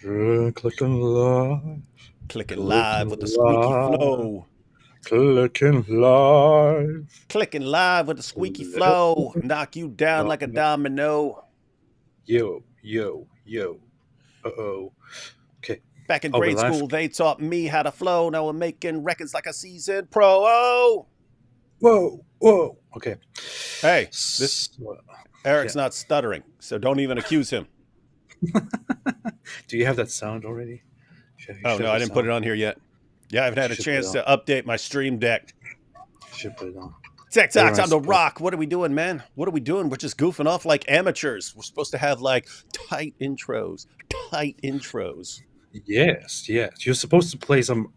Clicking live. Clicking live with the squeaky Live. flow. Clicking live. Clicking live with the squeaky flow. Knock you down like a domino. Yo, yo, yo. Uh-oh. Okay. Back in Oh, we're grade live. school, they taught me how to flow. Now I'm making records like a seasoned pro. Oh! Whoa, whoa. Okay. Hey, Eric's Yeah. not stuttering, so don't even accuse him. Do you have that sound already? Oh, no, I didn't put it on here yet. Yeah, I haven't had a chance to update my stream deck. Should put it on. TikTok's on the rock. What are we doing, man? What are we doing? We're just goofing off like amateurs. We're supposed to have like tight intros. Yes. You're supposed to play some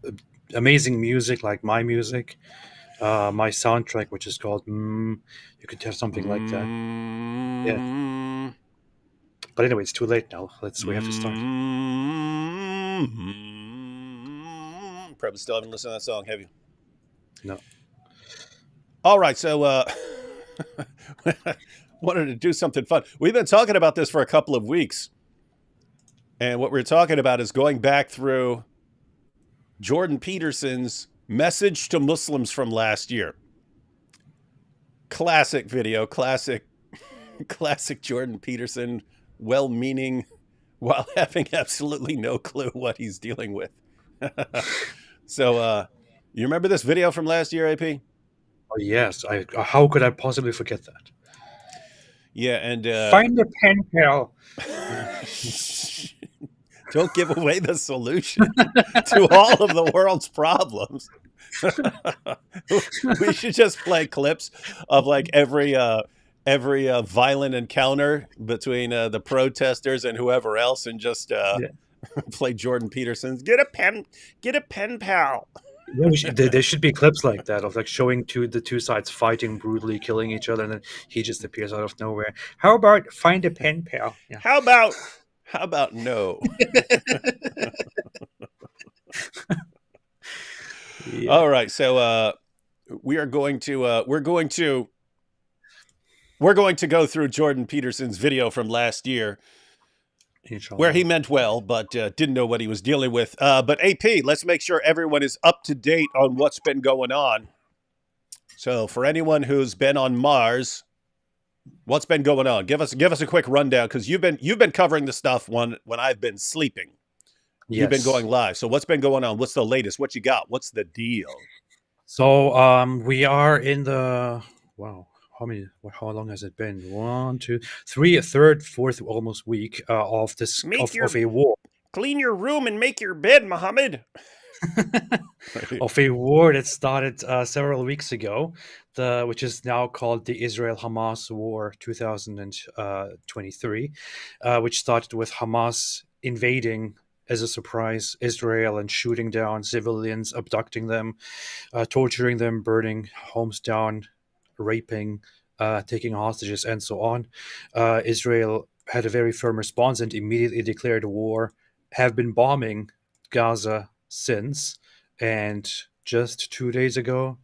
amazing music like my music. My soundtrack, which is called you could have something like that. Yeah. But anyway, it's too late now. We have to start. Probably still haven't listened to that song, have you? No. All right, so wanted to do something fun. We've been talking about this for a couple of weeks. And what we're talking about is going back through Jordan Peterson's message to Muslims from last year. Classic video, classic Jordan Peterson, well-meaning while having absolutely no clue what he's dealing with. So, you remember this video from last year, AP? Oh, yes. How could I possibly forget that? Yeah, and find the pen pal. Don't give away the solution to all of the world's problems. We should just play clips of like every violent encounter between the protesters and whoever else, and just play Jordan Peterson's "Get a pen, pal." Yeah, there should be clips like that of like showing the two sides fighting brutally, killing each other, and then he just appears out of nowhere. How about find a pen pal? Yeah. How about no? Yeah. All right, so we're going to go through Jordan Peterson's video from last year, where he meant well, but didn't know what he was dealing with. But AP, let's make sure everyone is up to date on what's been going on. So for anyone who's been on Mars, what's been going on? Give us a quick rundown, because you've been covering the stuff when I've been sleeping. Yes. You've been going live. So what's been going on? What's the latest? What you got? What's the deal? So we are in the how long has it been? 1, 2, 3, a third, fourth, almost week of this of a war. Clean your room and make your bed, Muhammad. Of a war that started several weeks ago, which is now called the Israel-Hamas War 2023, which started with Hamas invading as a surprise Israel and shooting down civilians, abducting them, torturing them, burning homes down, raping, taking hostages, and so on. Israel had a very firm response and immediately declared war, have been bombing Gaza since, and just 2 days ago,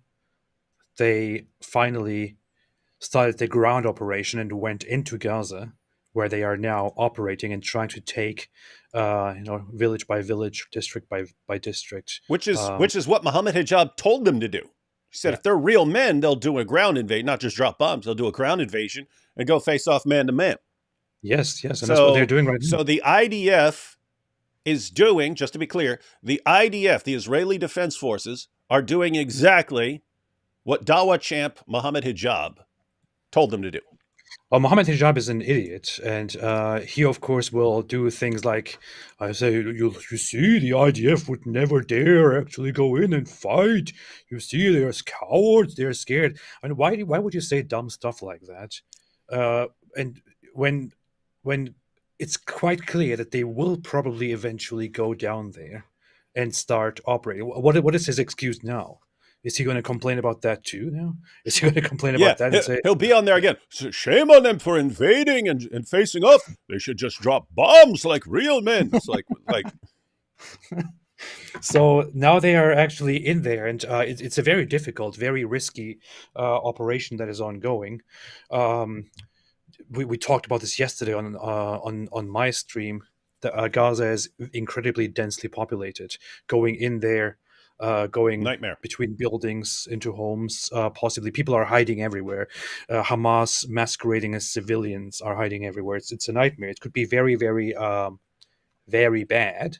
they finally started the ground operation and went into Gaza, where they are now operating and trying to take, village by village, district by district. Which is what Mohammed Hijab told them to do. He said, if they're real men, they'll do a ground invasion, not just drop bombs. They'll do a ground invasion and go face off man to man. Yes, and that's what they're doing right now. So the IDF is doing, just to be clear, the IDF, the Israeli Defense Forces, are doing exactly what Dawah champ Mohammed Hijab told them to do. Well, Mohammed Hijab is an idiot, and he, of course, will do things like, I say, you see, the IDF would never dare actually go in and fight. You see, they're cowards, they're scared. I mean, why would you say dumb stuff like that? And when it's quite clear that they will probably eventually go down there and start operating. What is his excuse now? Is he going to complain about that too now? Is he going to complain about that and say... He'll be on there again. Shame on them for invading and facing up. They should just drop bombs like real men. It's like... So now they are actually in there, and it's a very difficult, very risky operation that is ongoing. We talked about this yesterday on my stream, Gaza is incredibly densely populated. Going in there, going Nightmare. between buildings into homes, possibly people are hiding everywhere. Hamas masquerading as civilians are hiding everywhere. It's a nightmare. It could be very, very, very bad.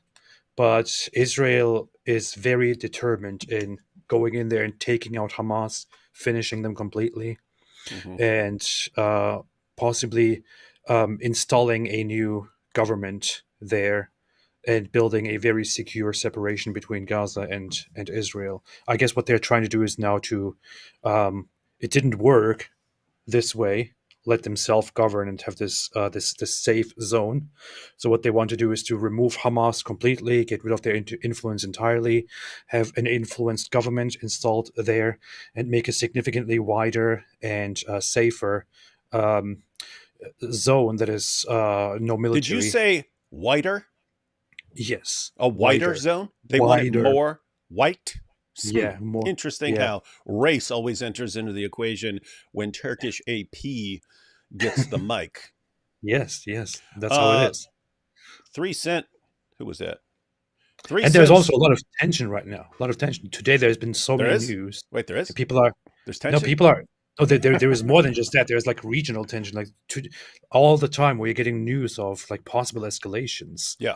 But Israel is very determined in going in there and taking out Hamas, finishing them completely, Hmm. and possibly installing a new government there and building a very secure separation between Gaza and Israel. I guess what they're trying to do is now to it didn't work this way. Let them self-govern and have this safe zone. So what they want to do is to remove Hamas completely, get rid of their influence entirely, have an influenced government installed there, and make a significantly wider and safer um, zone that is no military. Did you say whiter? Yes, A whiter zone? They want it wider. more white? Yeah, more. Interesting Yeah, how race always enters into the equation when Turkish AP gets the mic. yes, that's how it is. 3 cent. Who was that? 3 And there's cents. also a lot of tension right now. A lot of tension today. There's been so There many is? news. Wait, there is? People are There's no, tension? people are. Oh, there is more than just that. There's like regional tension, like all the time where you're getting news of like possible escalations. Yeah.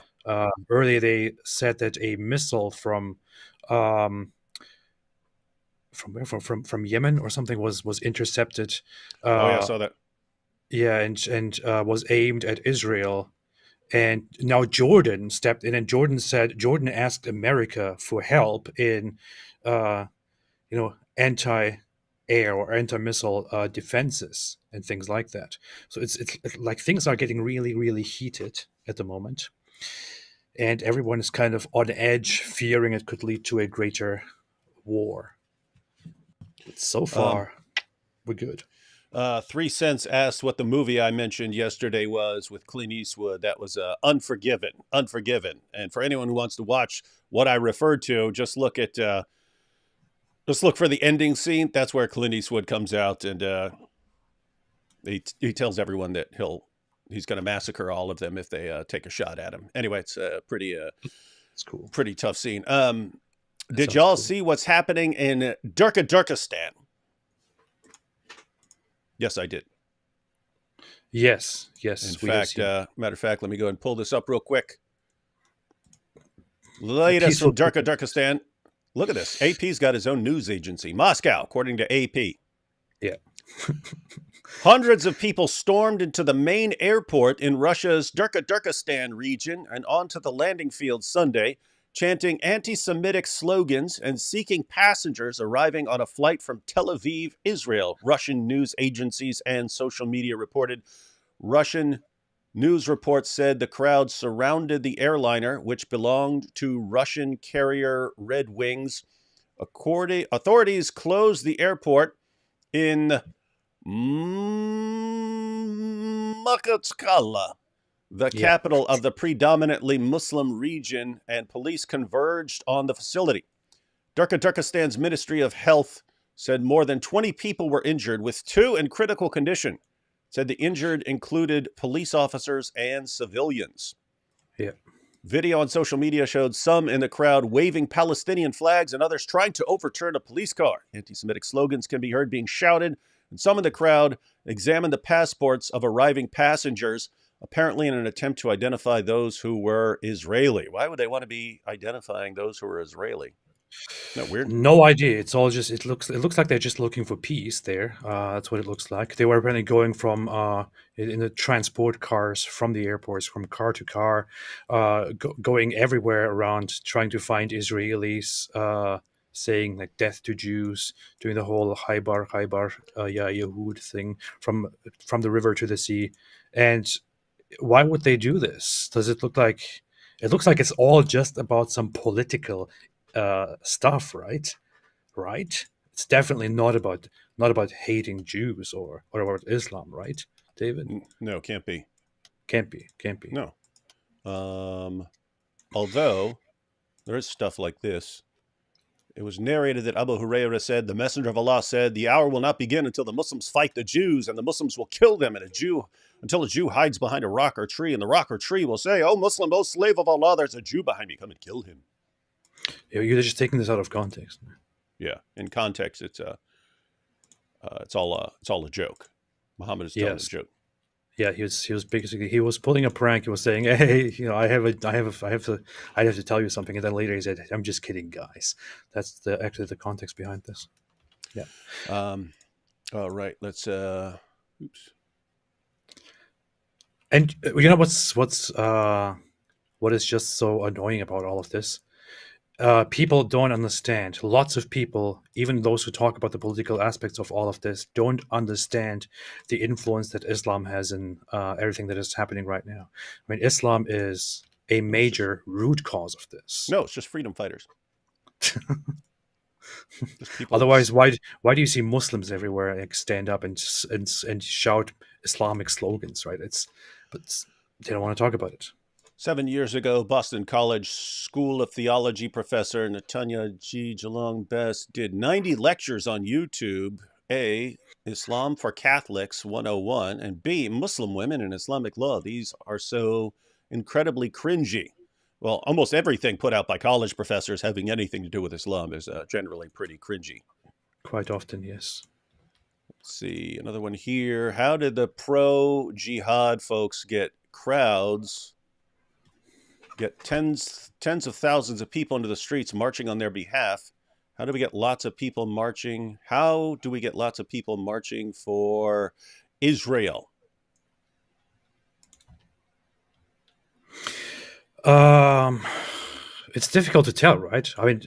Earlier, they said that a missile um, from where from Yemen or something was intercepted. Oh, yeah, I Uh, saw that. yeah, and was aimed at Israel. And now Jordan stepped in, and Jordan asked America for help in, uh, anti-air or anti-missile defenses and things like that. So it's like things are getting really, really heated at the moment, and everyone is kind of on edge, fearing it could lead to a greater war. But so Um, far, we're good. 3 cents asked what the movie I mentioned yesterday was with Clint Eastwood. That was Unforgiven. Unforgiven. And for anyone who wants to watch what I referred to, just look for the ending scene. That's where Clint Eastwood comes out and he tells everyone that he's going to massacre all of them if they take a shot at him. Anyway, it's a It's cool. pretty tough scene. That Did sounds y'all cool. see what's happening in Turkestan? Yes, I did. Yes, In we have fact, seen matter of fact, let me go and pull this up real quick. a Latest peaceful. from Turkestan. Look at this. AP's got his own news agency, Moscow, according to AP. Yeah. Hundreds of people stormed into the main airport in Russia's Turkestan region and onto the landing field Sunday, chanting anti-Semitic slogans and seeking passengers arriving on a flight from Tel Aviv, Israel, Russian news agencies and social media reported. Russian news reports said the crowd surrounded the airliner, which belonged to Russian carrier Red Wings. Authorities closed the airport in Makhachkala, the Yeah. capital of the predominantly Muslim region, and police converged on the facility. Turkestan's Ministry of Health said more than 20 people were injured, with 2 in critical condition. It said the injured included police officers and civilians. Yeah. Video on social media showed some in the crowd waving Palestinian flags and others trying to overturn a police car. Anti-Semitic slogans can be heard being shouted, and some in the crowd examined the passports of arriving passengers, apparently in an attempt to identify those who were Israeli. Why would they want to be identifying those who are Israeli? Isn't that weird? No idea. It's all just it looks like they're just looking for peace there. That's what it looks like. They were apparently going from in the transport cars from the airports, from car to car, going everywhere around trying to find Israelis, saying like death to Jews, doing the whole Haibar, yeah, Yehud thing from the river to the sea. And why would they do this? Does it look like it looks like it's all just about some political stuff, right? Right? It's definitely not about hating Jews or about Islam, right, David? No, can't be. Can't be. No. Although there is stuff like this. It was narrated that Abu Hurairah said, the Messenger of Allah said, the hour will not begin until the Muslims fight the Jews, and the Muslims will kill them, and a Jew until a Jew hides behind a rock or tree, and the rock or tree will say, "Oh, Muslim, oh, slave of Allah, there's a Jew behind me. Come and kill him." You're just taking this out of context. Yeah, in context, it's all a joke. Muhammad is telling a joke. Yeah, he was basically, he was pulling a prank. He was saying, "Hey, I have to tell you something," and then later he said, "I'm just kidding, guys." That's actually the context behind this. Yeah. All right. Let's. Oops. And what is just so annoying about all of this? People don't understand. Lots of people, even those who talk about the political aspects of all of this, don't understand the influence that Islam has in everything that is happening right now. I mean, Islam is a major root cause of this. No, it's just freedom fighters. Otherwise, why do you see Muslims everywhere like, stand up and shout Islamic slogans? Right? But they don't want to talk about it. 7 years ago, Boston College School of Theology professor Natanya G. Geelong Best did 90 lectures on YouTube. A, Islam for Catholics 101, and B, Muslim women and Islamic law. These are so incredibly cringy. Well, almost everything put out by college professors having anything to do with Islam is generally pretty cringy. Quite often, yes. Let's see, another one here. How did the pro-jihad folks get crowds, get tens of thousands of people into the streets marching on their behalf? How do we get lots of people marching? How do we get lots of people marching for Israel? It's difficult to tell, right? I mean,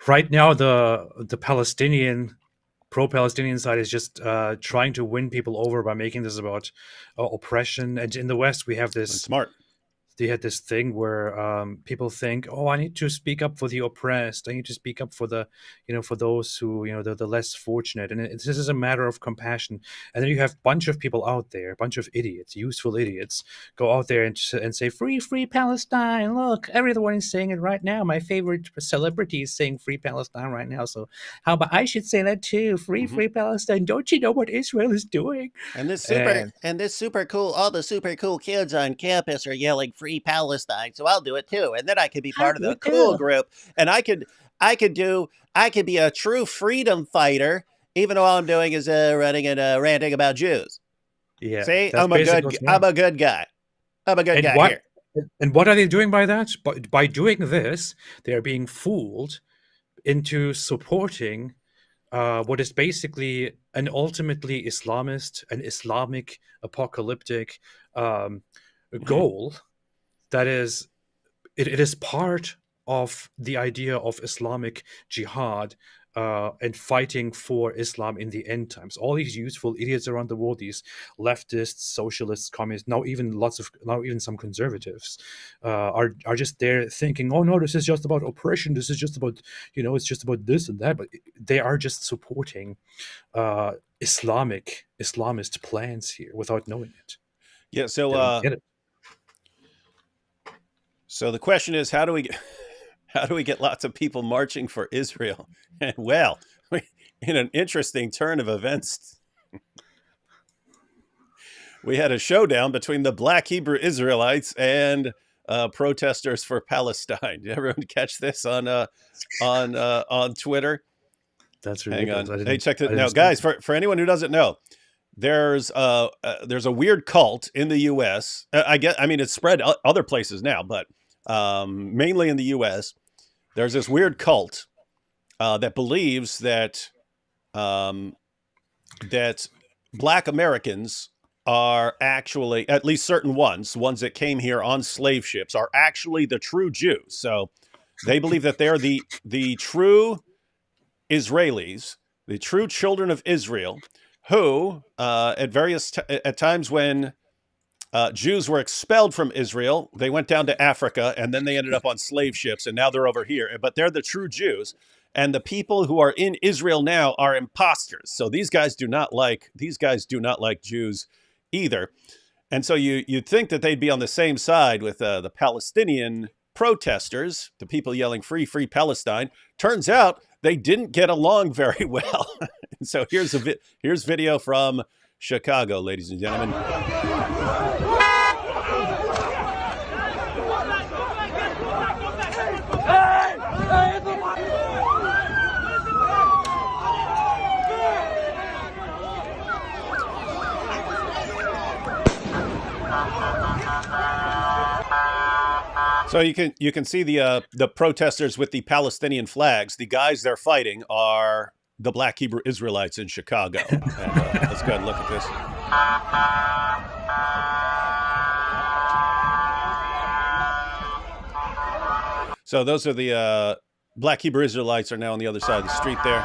right now the Palestinian pro-Palestinian side is just trying to win people over by making this about oppression. And in the West, we have this smart. They had this thing where people think, "Oh, I need to speak up for the oppressed. I need to speak up for for those who, the less fortunate." And this is a matter of compassion. And then you have a bunch of people out there, a bunch of idiots, useful idiots, go out there and say, "Free, free Palestine! Look, everyone is saying it right now. My favorite celebrity is saying Free Palestine right now. So how about I should say that too? Free, free Palestine! Don't you know what Israel is doing?" And this super cool, all the super cool kids on campus are yelling "Free Palestine," so I'll do it too, and then I could be part of the cool group, and I could be a true freedom fighter, even though all I'm doing is running and ranting about Jews. Yeah, see, I'm a good guy. I'm a good guy here. And what are they doing by that? By doing this, they are being fooled into supporting what is basically an ultimately Islamist, an Islamic apocalyptic goal. That is, it is part of the idea of Islamic jihad and fighting for Islam in the end times. All these useful idiots around the world, these leftists, socialists, communists, now even some conservatives are just there thinking, "Oh no, this is just about oppression. This is just about it's just about this and that." But they are just supporting Islamist plans here without knowing it. Yeah. So So the question is, how do we get lots of people marching for Israel? And well, in an interesting turn of events, we had a showdown between the Black Hebrew Israelites and protesters for Palestine. Did everyone catch this on Twitter? That's ridiculous. Hang on. Hey, check it now, guys. For anyone who doesn't know, there's a weird cult in the U.S. It's spread other places now, but mainly in the U.S. There's this weird cult that believes that that Black Americans are actually, at least certain ones that came here on slave ships, are actually the true Jews. So they believe that they're the true Israelis, the true children of Israel, who at times when Jews were expelled from Israel, they went down to Africa, and then they ended up on slave ships, and now they're over here. But they're the true Jews, and the people who are in Israel now are imposters. So these guys do not like Jews either. And so you'd think that they'd be on the same side with the Palestinian protesters, the people yelling "Free, free Palestine." Turns out they didn't get along very well. And so here's video from Chicago, ladies and gentlemen. So you can see the protesters with the Palestinian flags. The guys they're fighting are the Black Hebrew Israelites in Chicago. And, let's go ahead and look at this. So those are the Black Hebrew Israelites are now on the other side of the street there.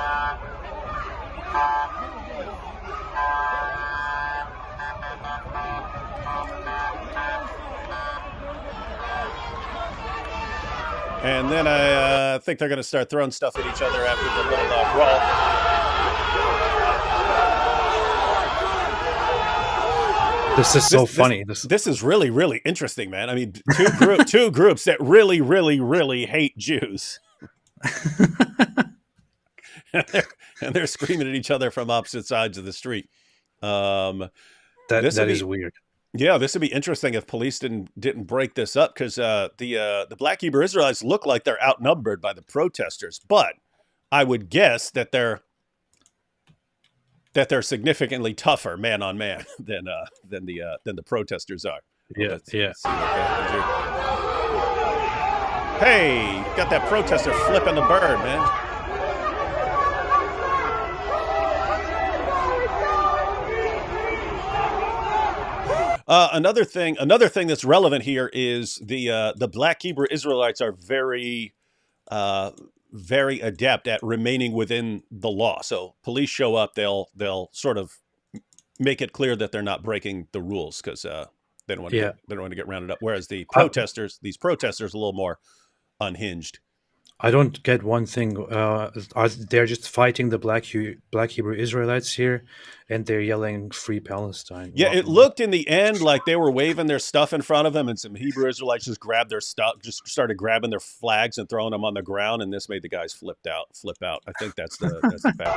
And then I think they're going to start throwing stuff at each other after the little brawl. This is so funny. This is really, really interesting, man. I mean, two groups that really, really, really hate Jews. and they're screaming at each other from opposite sides of the street. That is weird. Yeah, this would be interesting if police didn't break this up, because the Black Hebrew Israelites look like they're outnumbered by the protesters, but I would guess that they're significantly tougher man on man than the protesters are. Yeah, let's see what hey, got that protester flipping the bird, man. Another thing that's relevant here is the Black Hebrew Israelites are very adept at remaining within the law. So police show up, they'll sort of make it clear that they're not breaking the rules, because they don't want to get rounded up. Whereas these protesters are a little more unhinged. I don't get one thing. They're just fighting the Black Hebrew Israelites here, and they're yelling "Free Palestine." Yeah, it looked in the end like they were waving their stuff in front of them, and some Hebrew Israelites just grabbed their stuff, just started grabbing their flags and throwing them on the ground, and this made the guys flip out. I think that's the background.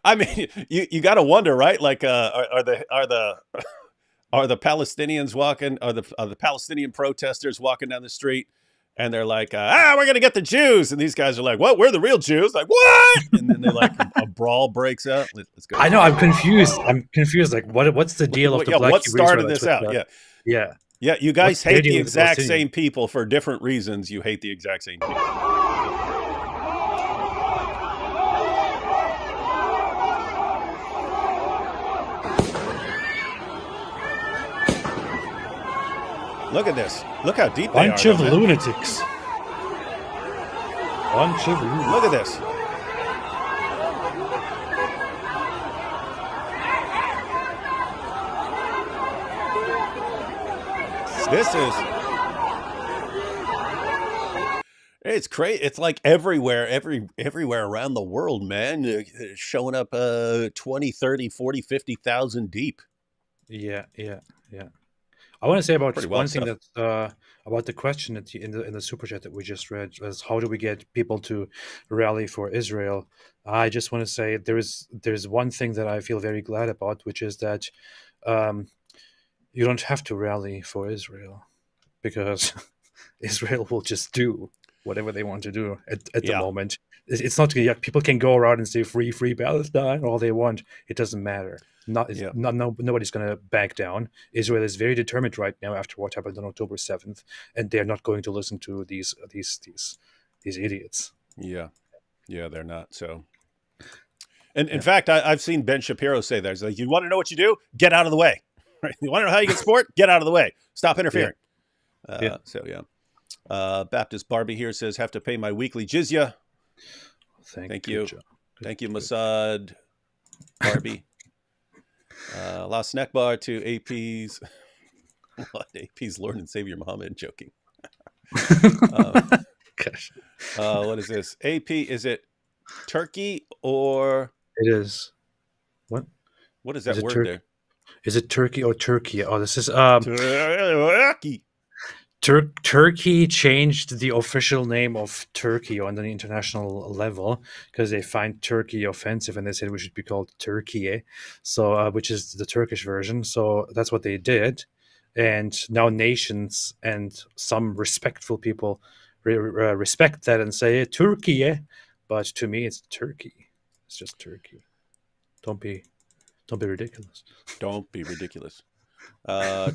I mean, you got to wonder, right? Like, are the Palestinians walking? Are the Palestinian protesters walking down the street, and they're like, we're gonna get the Jews, and these guys are like, what? We're the real Jews? Like, what? And then they like a brawl breaks out. Let's go. I know. I'm confused. Like, what's the deal of the Black what Hebrew started this out? Yeah. You guys hate the exact same people for different reasons. You hate the exact same people. Look at this. Look how deep they are. Bunch of lunatics. Look at this. It's crazy. It's like everywhere around the world, man. They're showing up 20, 30, 40, 50,000 deep. Yeah. I want to say about one thing that about the question in the super chat that we just read was, how do we get people to rally for Israel? I just want to say there's one thing that I feel very glad about, which is that you don't have to rally for Israel, because Israel will just do whatever they want to do at the moment. It's not people can go around and say free Palestine all they want. It doesn't matter. Nobody's going to back down. Israel is very determined right now after what happened on October 7th, and they're not going to listen to these idiots. Yeah, they're not. So, and in fact, I've seen Ben Shapiro say that. He's like, you want to know what you do? Get out of the way. Right? You want to know how you get support? Get out of the way. Stop interfering. So Baptist Barbie here says, have to pay my weekly jizya. Thank you. Thank you, Mossad Barbie. Last snack bar to AP's Lord and Savior Muhammad. Joking. Gosh. What is this? AP, is it turkey or? It is. What is that word there? Is it turkey or Turkey? Oh, this is turkey. Turkey changed the official name of Turkey on the international level because they find Turkey offensive, and they said we should be called Turkey, so which is the Turkish version. So that's what they did, and now nations and some respectful people respect that and say Turkey, but to me it's Turkey. It's just Turkey. Don't be ridiculous. Don't be ridiculous.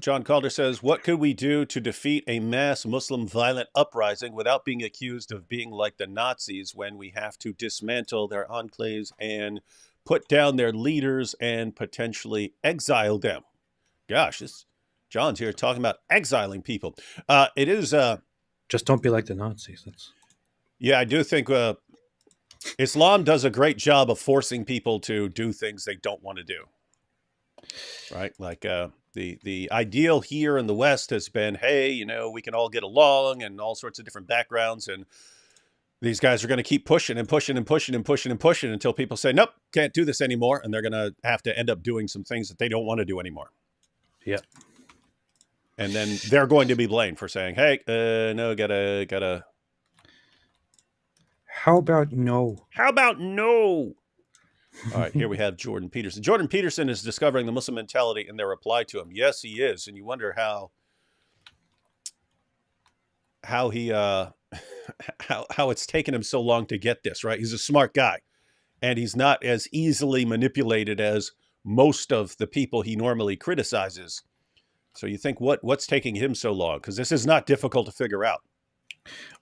John Calder says, what could we do to defeat a mass Muslim violent uprising without being accused of being like the Nazis when we have to dismantle their enclaves and put down their leaders and potentially exile them? Gosh, John's here talking about exiling people. It is... just don't be like the Nazis. Yeah, I do think Islam does a great job of forcing people to do things they don't want to do. Right? Like the ideal here in the West has been, hey, you know, we can all get along and all sorts of different backgrounds. And these guys are going to keep pushing and pushing and pushing and pushing and pushing until people say, nope, can't do this anymore. And they're going to have to end up doing some things that they don't want to do anymore. Yeah. And then they're going to be blamed for saying, hey, no, gotta. How about no? How about no? All right, here we have Jordan Peterson. Jordan Peterson is discovering the Muslim mentality in their reply to him. Yes, he is. And you wonder how he how it's taken him so long to get this, right? He's a smart guy, and he's not as easily manipulated as most of the people he normally criticizes. So you think what's taking him so long? Because this is not difficult to figure out.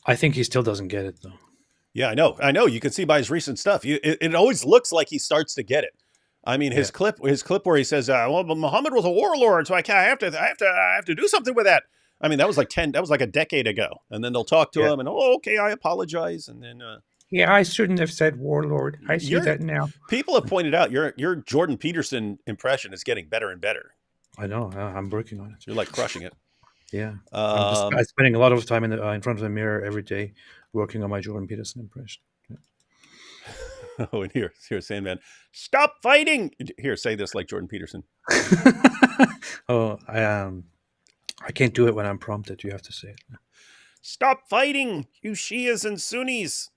I think he still doesn't get it, though. Yeah, I know. You can see by his recent stuff. It always looks like he starts to get it. I mean, his clip where he says, "Well, Muhammad was a warlord, so I have to do something with that." I mean, that was like a decade ago. And then they'll talk to him, and okay, I apologize, and then. Yeah, I shouldn't have said warlord. I see that now. People have pointed out your Jordan Peterson impression is getting better and better. I know. I'm working on it. You're like crushing it. Yeah, I'm spending a lot of time in front of the mirror every day, working on my Jordan Peterson impression. Yeah. Oh, and here, Sandman, stop fighting. Here, say this like Jordan Peterson. Oh, I can't do it when I'm prompted. You have to say it. Stop fighting, you Shias and Sunnis.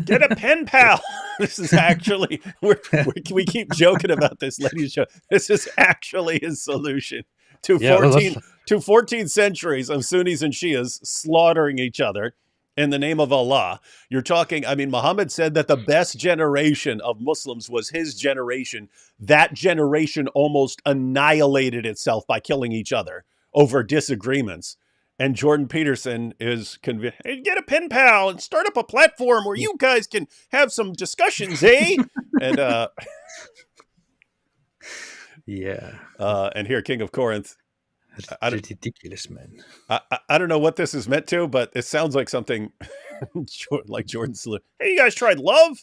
Get a pen pal. This is actually we keep joking about this, ladies. This is actually his solution to 14 centuries of Sunnis and Shias slaughtering each other in the name of Allah. You're talking, I mean, Muhammad said that the best generation of Muslims was his generation. That generation almost annihilated itself by killing each other over disagreements. And Jordan Peterson is convinced, hey, get a pen pal and start up a platform where you guys can have some discussions, eh? And yeah. And here, King of Corinth. That's ridiculous, man. I don't know what this is meant to, but it sounds like something like Jordan Salute. Hey, you guys tried love?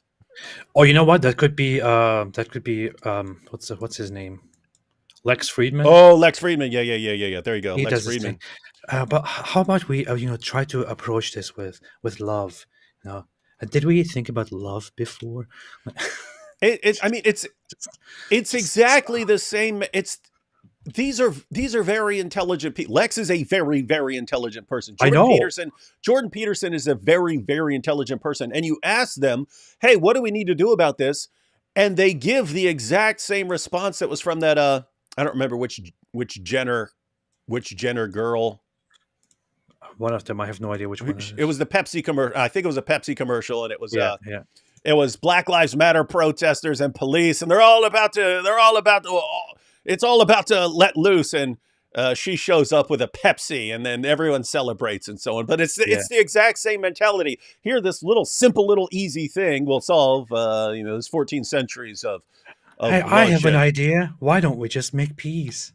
Oh, you know what? That could be what's his name? Lex Friedman. Oh, Lex Friedman. Yeah. There you go. Lex Friedman. But how about we try to approach this with love? Did we think about love before? It's exactly the same. These are very intelligent people. Lex is a very, very intelligent person. Jordan Peterson is a very, very intelligent person. And you ask them, hey, what do we need to do about this? And they give the exact same response that was from that I don't remember which Jenner girl. One of them, I have no idea which one. It was the Pepsi commercial. I think it was a Pepsi commercial, and it was it was Black Lives Matter protesters and police, and it's all about to let loose, and she shows up with a Pepsi, and then everyone celebrates and so on. But it's the exact same mentality. Here, this simple little easy thing will solve this 14 centuries of hey, I have an idea. Why don't we just make peace?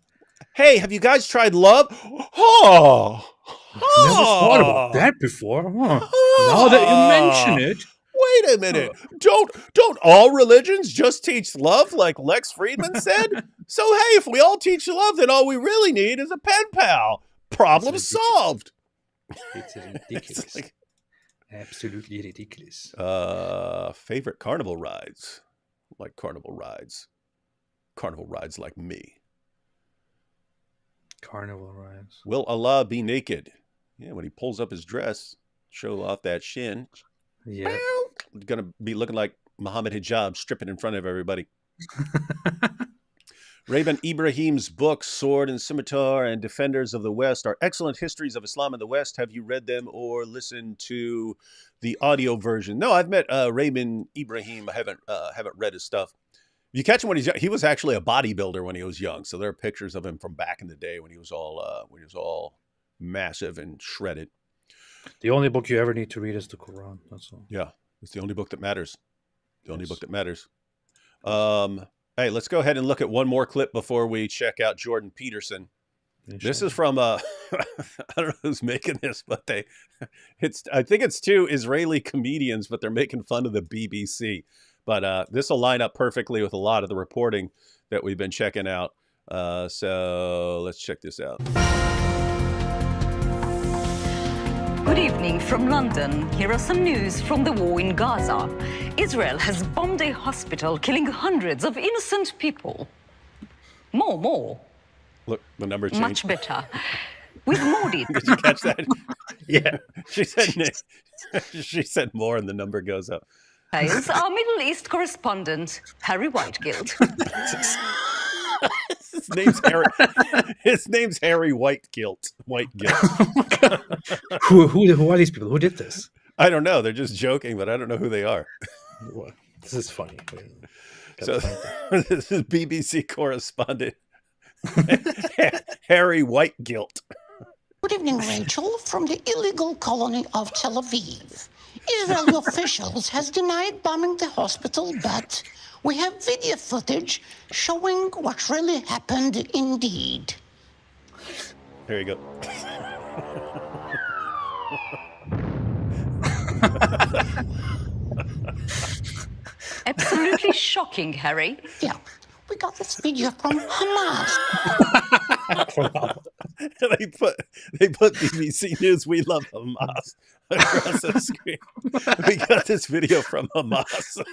Hey, have you guys tried love? Oh, never thought about that before. Huh. Now that you mention it. Wait a minute. Don't all religions just teach love like Lex Friedman said? So, hey, if we all teach love, then all we really need is a pen pal. Problem solved. It's ridiculous. It's absolutely ridiculous. Favorite carnival rides? Like carnival rides. Carnival rides like me. Carnival rides. Will Allah be naked? Yeah, when he pulls up his dress, show off that shin. Yeah. Gonna be looking like Muhammad Hijab stripping in front of everybody. Rabban Ibrahim's books, Sword and Scimitar and Defenders of the West, are excellent histories of Islam in the West. Have you read them or listened to the audio version? No, I've met Rabban Ibrahim. I haven't read his stuff. You catch him when he's young. He was actually a bodybuilder when he was young. So there are pictures of him from back in the day when he was all massive and shredded. The only book you ever need to read is the Quran. That's all. Yeah, it's the only book that matters. The only book that matters. Hey, let's go ahead and look at one more clip before we check out Jordan Peterson. This is from I don't know who's making this, but I think it's two Israeli comedians, but they're making fun of the BBC. But this will line up perfectly with a lot of the reporting that we've been checking out. So let's check this out. Good evening from London. Here are some news from the war in Gaza. Israel has bombed a hospital, killing hundreds of innocent people. More. Look, the number changed. Much better. With more details. Did you catch that? Yeah. She said more and the number goes up. Our Middle East correspondent, Harry Whitegilt. His name's Harry Whitegilt. Who are these people? Who did this? I don't know. They're just joking, but I don't know who they are. This is funny. So this is BBC correspondent Harry Whitegilt. Good evening, Rachel, from the illegal colony of Tel Aviv. Israeli officials has denied bombing the hospital, but we have video footage showing what really happened indeed. There you go. Absolutely shocking, Harry. Yeah, we got this video from Hamas. They put BBC News, we love Hamas across the screen. We got this video from Hamas.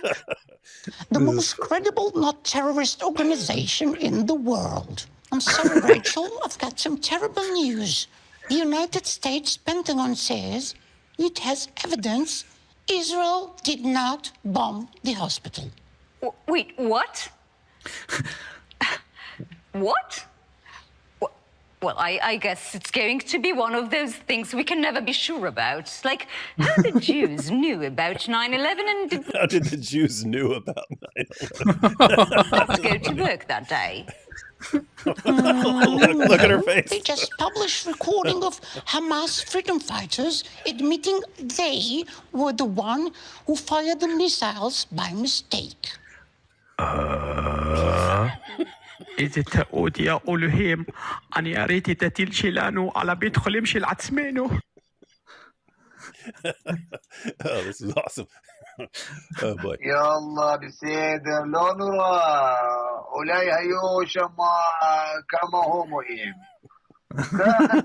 The most credible, not terrorist organization in the world. I'm sorry, Rachel, I've got some terrible news. The United States Pentagon says it has evidence Israel did not bomb the hospital. Wait, what? What? Well, I guess it's going to be one of those things we can never be sure about. Like how the Jews knew about 9/11 and How did the Jews knew about 9/11? not go to work that day. Look at her face. They just published recording of Hamas freedom fighters admitting they were the one who fired the missiles by mistake. איזה טעות, יא אלוהים. אני ראיתי את הטיל שלנו על הבית חולים של עצמנו. Oh, this is awesome. Oh boy. يلا بسيدر لو نرى أولي هيو شما كما هو مهم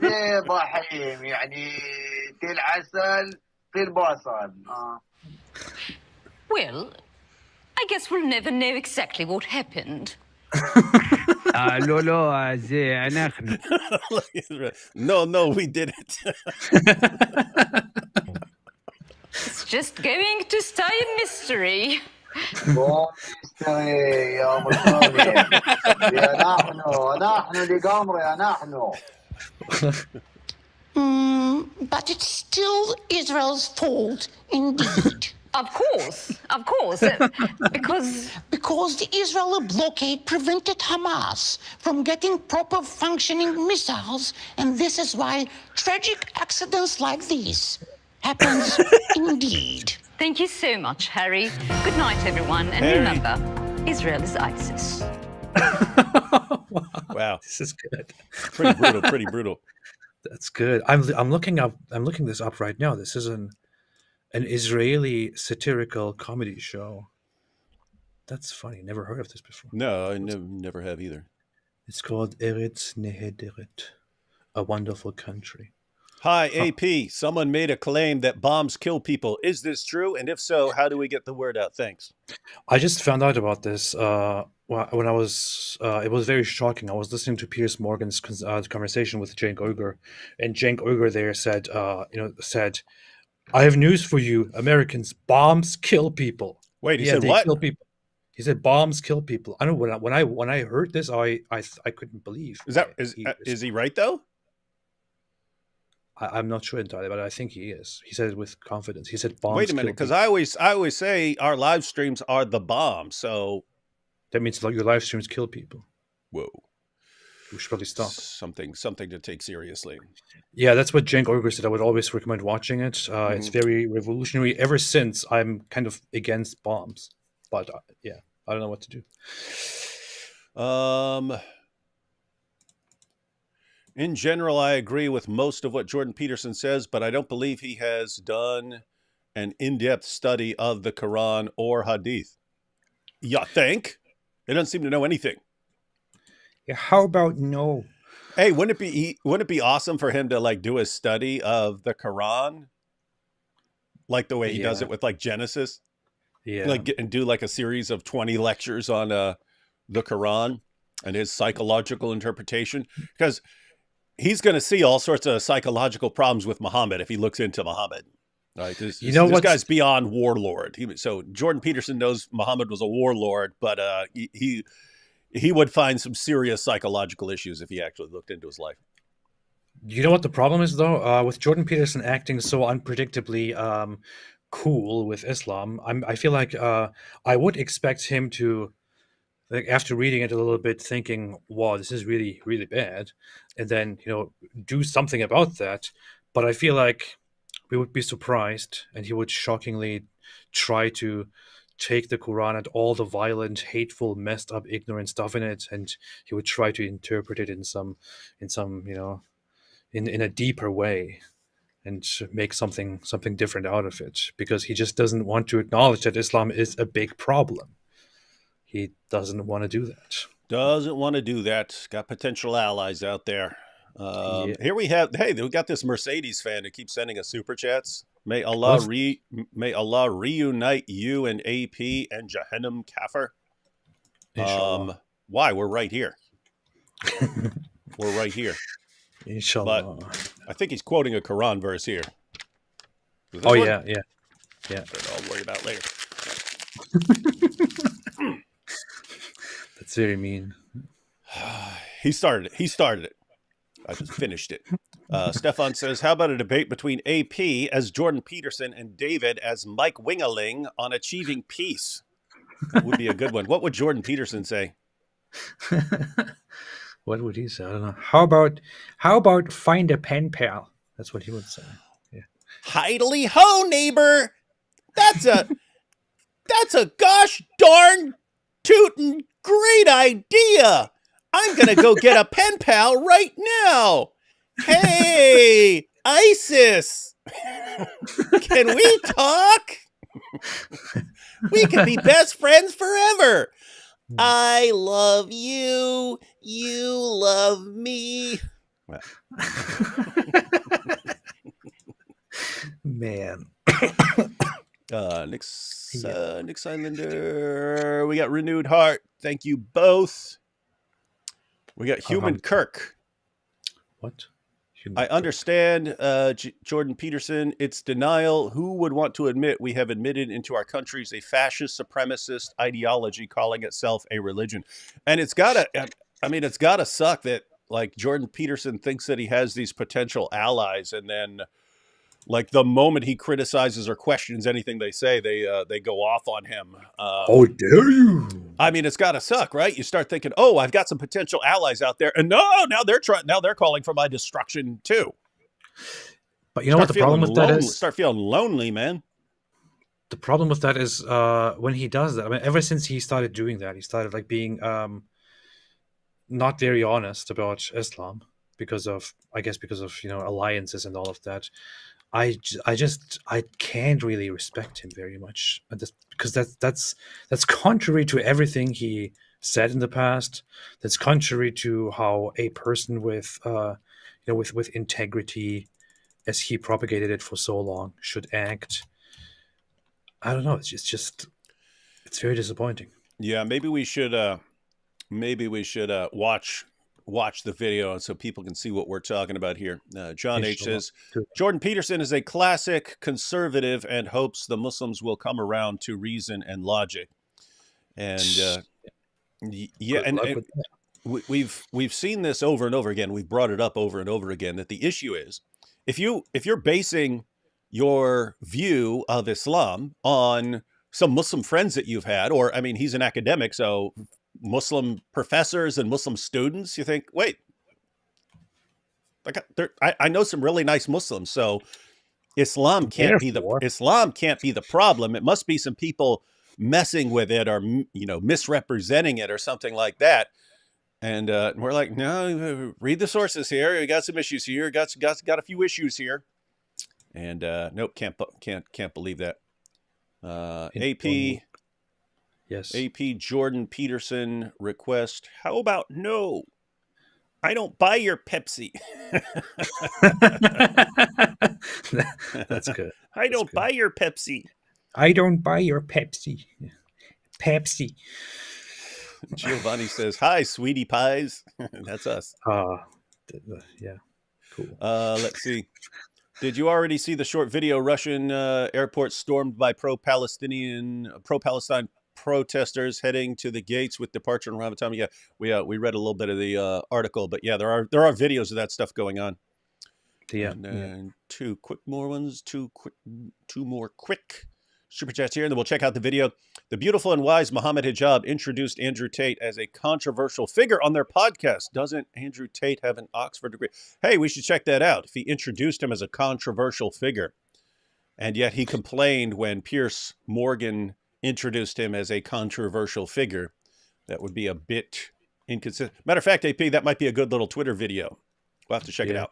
كذا ضحيم يعني تل عسل تل بصل Well, I guess we'll never know exactly what happened. לא, זה אנחנו. No, we didn't. It's just going to stay a mystery. يا مصري يا نحن لقمر يا نحن But it's still Israel's fault, indeed. Of course. Because the Israeli blockade prevented Hamas from getting proper functioning missiles, and this is why tragic accidents like these happens indeed. Thank you so much, Harry. Good night, everyone. And Harry. remember, Israel is ISIS. Wow. This is good. Pretty brutal. That's good. I'm looking this up right now. This is an Israeli satirical comedy show. That's funny. Never heard of this before. No, I never have either. It's called Eretz Nehederet, a wonderful country. Hi, AP. Someone made a claim that bombs kill people. Is this true? And if so, how do we get the word out? Thanks. I just found out about this. Well, when I was, it was very shocking. I was listening to Piers Morgan's conversation with Cenk Uygur, and Cenk Uygur there said, said, "I have news for you, Americans. Bombs kill people. Wait, he Yeah, said they what? kill people." He said, "Bombs kill people." I know when I heard this, I couldn't believe Is he right though? I'm not sure entirely, but I think he is. He said it with confidence. He said, "Bombs Wait a kill minute, because people." I always say our live streams are the bomb. So That means like your live streams kill people. whoa, We should probably stop. something to take seriously. Yeah, that's what Cenk Uygur said. I would always recommend watching it. It's very revolutionary. Ever since, I'm kind of against bombs, but yeah, I don't know what to do. In general, I agree with most of what Jordan Peterson says, but I don't believe he has done an in-depth study of the Quran or Hadith. You think? He doesn't seem to know anything. Yeah, how about no? Hey, wouldn't it be awesome for him to like do a study of the Quran, like the way he does it with like Genesis? Yeah, Like and do like a series of 20 lectures on the Quran and his psychological interpretation, because he's going to see all sorts of psychological problems with Muhammad if he looks into Muhammad. Right? This guy's beyond warlord. So Jordan Peterson knows Muhammad was a warlord, but he would find some serious psychological issues if he actually looked into his life. You know what the problem is though? With Jordan Peterson acting so unpredictably cool with Islam, I feel like I would expect him to, like, after reading it a little bit, thinking, "Wow, this is really, really bad," and then do something about that. But I feel like we would be surprised, and he would shockingly try to take the Quran and all the violent, hateful, messed up, ignorant stuff in it, and he would try to interpret it in some in a deeper way and make something different out of it, because he just doesn't want to acknowledge that Islam is a big problem. He doesn't want to do that. Doesn't want to do that. Got potential allies out there. Here we got this Mercedes fan who keeps sending us super chats. May Allah reunite you and AP and Jahannam Kafir. Why? We're right here. We're right here. Inshallah. But I think he's quoting a Quran verse here. Oh, yeah. I'll worry about later. That's very mean. He started it. I just finished it. Stefan says, how about a debate between AP as Jordan Peterson and David as Mike Wingeling on achieving peace? That would be a good one. What would Jordan Peterson say? What would he say? I don't know. How about find a pen pal? That's what he would say. Yeah. Heidly ho, neighbor. That's a gosh darn tootin' great idea. I'm gonna go get a pen pal right now. Hey, ISIS, can we talk? We can be best friends forever. I love you. You love me. Well. Man. Nick Islander. We got Renewed Heart. Thank you both. We got Human Kirk. What? I understand, Jordan Peterson. It's denial. Who would want to admit we have admitted into our countries a fascist supremacist ideology calling itself a religion? And it's gotta suck that like Jordan Peterson thinks that he has these potential allies, and then like the moment he criticizes or questions anything they say, they go off on him. How dare you? I mean, it's got to suck, right? You start thinking, "Oh, I've got some potential allies out there," and now they're calling for my destruction too. But you know what the problem with that is? Start feeling lonely, man. The problem with that is when he does that. I mean, ever since he started doing that, he started like being not very honest about Islam because of alliances and all of that. I can't really respect him very much, because that's contrary to everything he said in the past. That's contrary to how a person with integrity, as he propagated it for so long, should act. I don't know. It's very disappointing. Yeah, maybe we should maybe we should watch the video so people can see what we're talking about here. John H. says, Jordan Peterson is a classic conservative and hopes the Muslims will come around to reason and logic. And we've seen this over and over again. We've brought it up over and over again that the issue is if you're basing your view of Islam on some Muslim friends that you've had, or I mean, he's an academic, so Muslim professors and Muslim students, you think, wait, like I know some really nice Muslims, so Islam can't be the problem. It must be some people messing with it or misrepresenting it or something like that. And we're like, no, read the sources here. We got some issues here. Got a few issues here. And nope, can't believe that. AP. Yes. AP Jordan Peterson request. How about no? I don't buy your Pepsi. That's good. I don't buy your Pepsi. I don't buy your Pepsi. Pepsi. Giovanni says, hi, sweetie pies. That's us. Yeah. Cool. Let's see. Did you already see the short video? Russian airport stormed by pro-Palestine protesters heading to the gates with departure around the time. Yeah, we read a little bit of the article, but yeah, there are videos of that stuff going on. Yeah. And two more quick super chats here, and then we'll check out the video. The beautiful and wise Muhammad Hijab introduced Andrew Tate as a controversial figure on their podcast. Doesn't Andrew Tate have an Oxford degree? Hey, we should check that out. If he introduced him as a controversial figure, and yet he complained when Piers Morgan introduced him as a controversial figure, that would be a bit inconsistent. Matter of fact, AP, that might be a good little Twitter video. We'll have to check it out.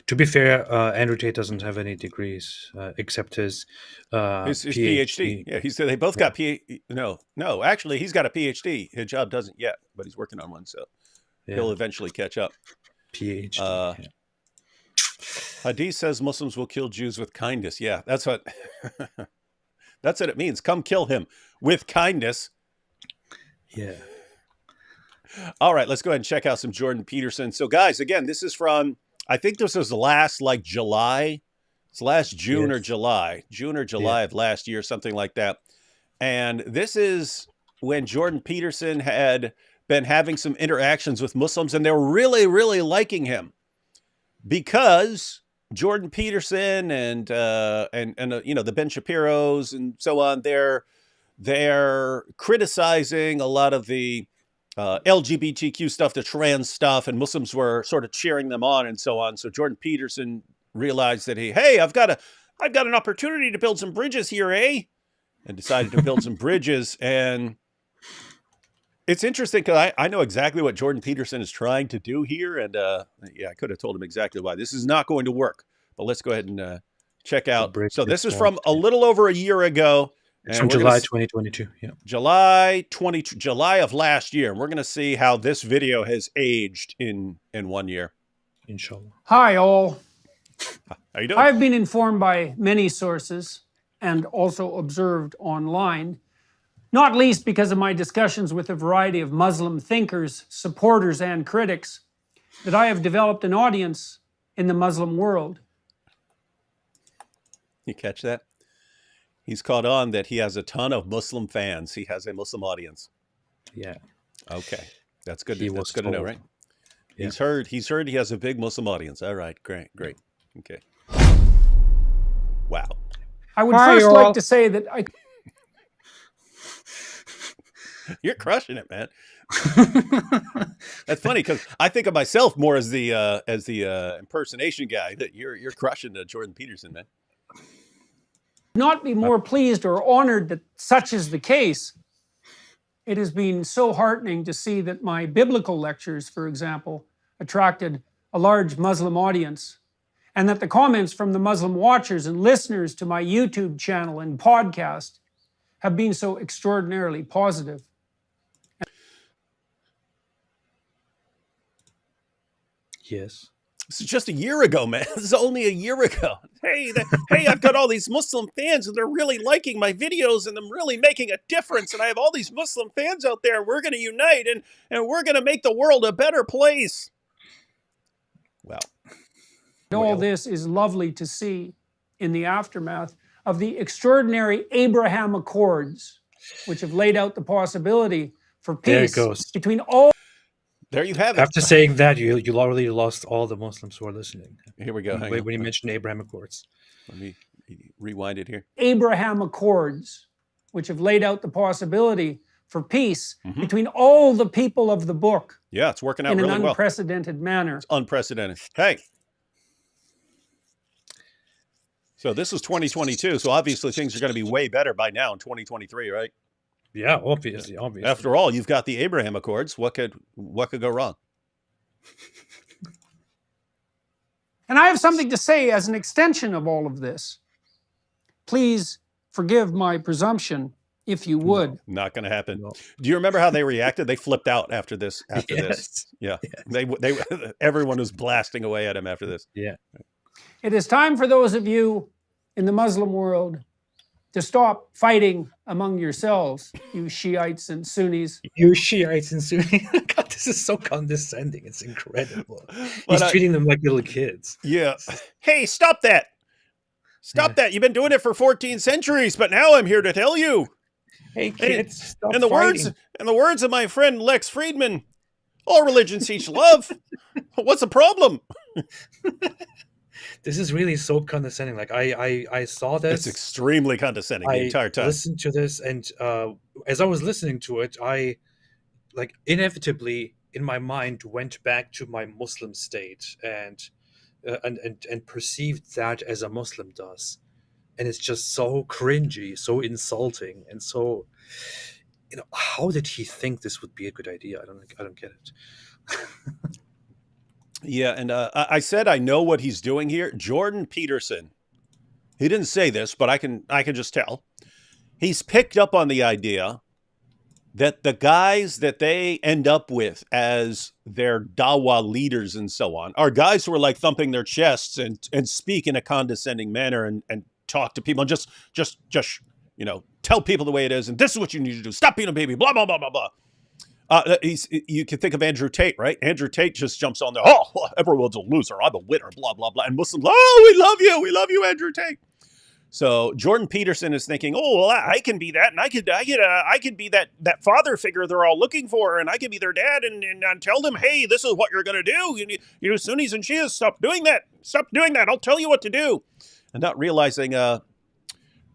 To be fair, Andrew Tate doesn't have any degrees except his PhD. Yeah, he said they both got PhD. No, actually, he's got a PhD. Hijab doesn't yet, but he's working on one, so he'll eventually catch up. PhD. Hadith says Muslims will kill Jews with kindness. Yeah, that's what it means. Come kill him with kindness. Yeah. All right, let's go ahead and check out some Jordan Peterson. So, guys, again, this is from, I think this was last July. It's last June or July of last year, something like that. And this is when Jordan Peterson had been having some interactions with Muslims, and they were really, really liking him because Jordan Peterson and the Ben Shapiros and so on, they're criticizing a lot of the LGBTQ stuff, the trans stuff, and Muslims were sort of cheering them on and so on. So Jordan Peterson realized that I've got an opportunity to build some bridges here, and decided to build some bridges. And it's interesting because I know exactly what Jordan Peterson is trying to do here, and I could have told him exactly why. This is not going to work, but let's go ahead and check out. So this is from a little over a year ago. It's from July 2022. Yeah. July of last year. And we're going to see how this video has aged in 1 year. Inshallah. Hi, all. How you doing? I've been informed by many sources and also observed online, not least because of my discussions with a variety of Muslim thinkers, supporters, and critics, that I have developed an audience in the Muslim world. You catch that? He's caught on that he has a ton of Muslim fans. He has a Muslim audience. Yeah. Okay. That's good. That's good to know, right? Yeah. He's heard he has a big Muslim audience. All right. Great. Okay. Wow. I would first like to say that You're crushing it, man. That's funny because I think of myself more as the impersonation guy. That you're crushing Jordan Peterson, man. not be more pleased or honored that such is the case. It has been so heartening to see that my biblical lectures, for example, attracted a large Muslim audience, and that the comments from the Muslim watchers and listeners to my YouTube channel and podcast have been so extraordinarily positive. Yes. This is just a year ago, man. This is only a year ago. Hey, I've got all these Muslim fans and they're really liking my videos and I'm really making a difference. And I have all these Muslim fans out there. We're going to unite and we're going to make the world a better place. Well, all this is lovely to see in the aftermath of the extraordinary Abraham Accords, which have laid out the possibility for peace between all. There you have it. After saying that, you already lost all the Muslims who are listening. Here we go. When you mentioned Abraham Accords. Let me rewind it here. Abraham Accords, which have laid out the possibility for peace between all the people of the book. Yeah, it's working out in really an well. Unprecedented manner. It's unprecedented. Hey. So this is 2022, so obviously things are going to be way better by now in 2023, right? Yeah, obviously. After all, you've got the Abraham Accords. What could go wrong? And I have something to say as an extension of all of this. Please forgive my presumption, if you would. No, not going to happen. No. Do you remember how they reacted? They flipped out after this. This, yeah. Yes. They everyone was blasting away at him after this. Yeah. It is time for those of you in the Muslim world to stop fighting among yourselves, you Shiites and Sunnis. You Shiites and Sunnis. God, this is so condescending. It's incredible. He's treating them like little kids. Yeah. Hey, stop that. Stop that. You've been doing it for 14 centuries, but now I'm here to tell you. Hey, kids, stop in the words of my friend Lex Friedman, all religions teach love. What's the problem? This is really so condescending. Like I saw this. It's extremely condescending the entire time. I listened to this, and as I was listening to it, I inevitably in my mind went back to my Muslim state and perceived that as a Muslim does, and it's just so cringy, so insulting, and so how did he think this would be a good idea? I don't get it. Yeah, and I said I know what he's doing here. Jordan Peterson, he didn't say this, but I can just tell. He's picked up on the idea that the guys that they end up with as their dawah leaders and so on are guys who are like thumping their chests and speak in a condescending manner and talk to people and just tell people the way it is and this is what you need to do. Stop being a baby. Blah blah blah blah blah. You can think of Andrew Tate, right? Andrew Tate just jumps on there. Oh, everyone's a loser. I'm a winner. Blah blah blah. And Muslims, we love you, Andrew Tate. So Jordan Peterson is thinking, oh, well, I can be that, and I could be that father figure they're all looking for, and I can be their dad, and tell them, hey, this is what you're going to do. You Sunnis and Shias, stop doing that. Stop doing that. I'll tell you what to do. And not realizing,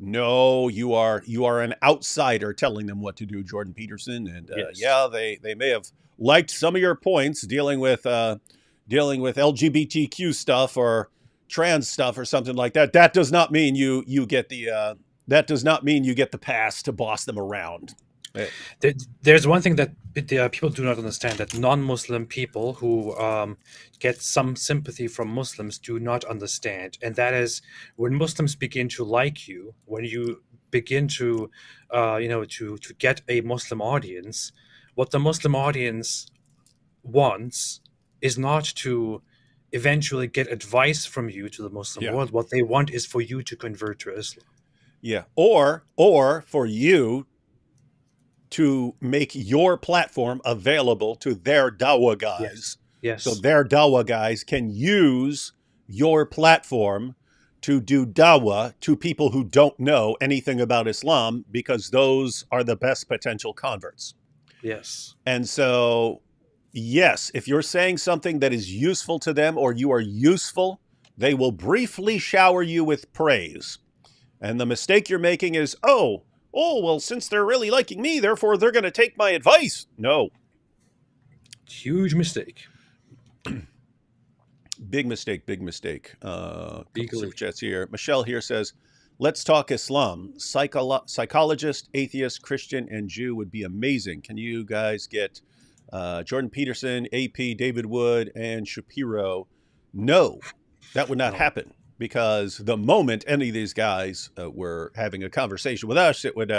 no, you are an outsider telling them what to do, Jordan Peterson. And yes. Yeah, they may have liked some of your points dealing with LGBTQ stuff or trans stuff or something like that. That does not mean you get the pass to boss them around. There's one thing that people do not understand, that non-Muslim people who get some sympathy from Muslims do not understand, and that is when Muslims begin to like you, when you begin to get a Muslim audience, what the Muslim audience wants is not to eventually get advice from you to the Muslim world. What they want is for you to convert to Islam. Yeah, or for you to make your platform available to their dawah guys. Yes. So their dawah guys can use your platform to do dawah to people who don't know anything about Islam, because those are the best potential converts. Yes. And so, yes, if you're saying something that is useful to them or you are useful, they will briefly shower you with praise. And the mistake you're making is, oh, well, since they're really liking me, therefore they're going to take my advice. No. Huge mistake. Big mistake. Super chats here. Michelle here says, let's talk Islam. Psychologist, atheist, Christian, and Jew would be amazing. Can you guys get Jordan Peterson, AP, David Wood, and Shapiro? No, that would not happen. Because the moment any of these guys were having a conversation with us, it would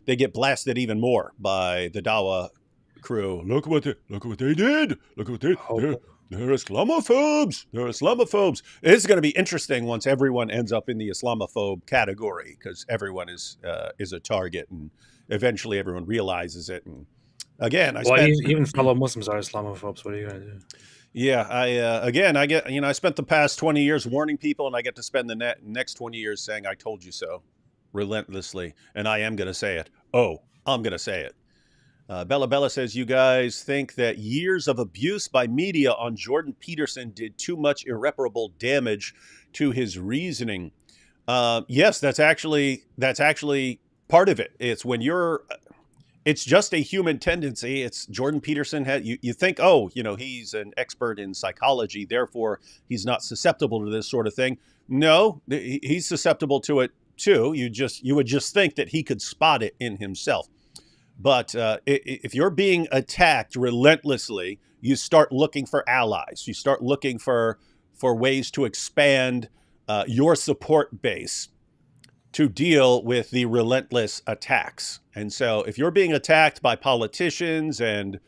they get blasted even more by the Dawah crew. Look what they did. Look what they did. They're Islamophobes. They're Islamophobes. It's going to be interesting once everyone ends up in the Islamophobe category, because everyone is a target, and eventually everyone realizes it. And again, even fellow Muslims are Islamophobes. What are you going to do? Yeah, I spent the past 20 years warning people, and I get to spend the next 20 years saying I told you so, relentlessly, and I am going to say it. Oh, I'm going to say it. Bella says, you guys think that years of abuse by media on Jordan Peterson did too much irreparable damage to his reasoning. Yes, that's actually part of it. It's just a human tendency. It's Jordan Peterson you think, oh, he's an expert in psychology, therefore he's not susceptible to this sort of thing. No, he's susceptible to it too. You would just think that he could spot it in himself. But if you're being attacked relentlessly, you start looking for allies. You start looking for ways to expand your support base to deal with the relentless attacks. And so if you're being attacked by politicians and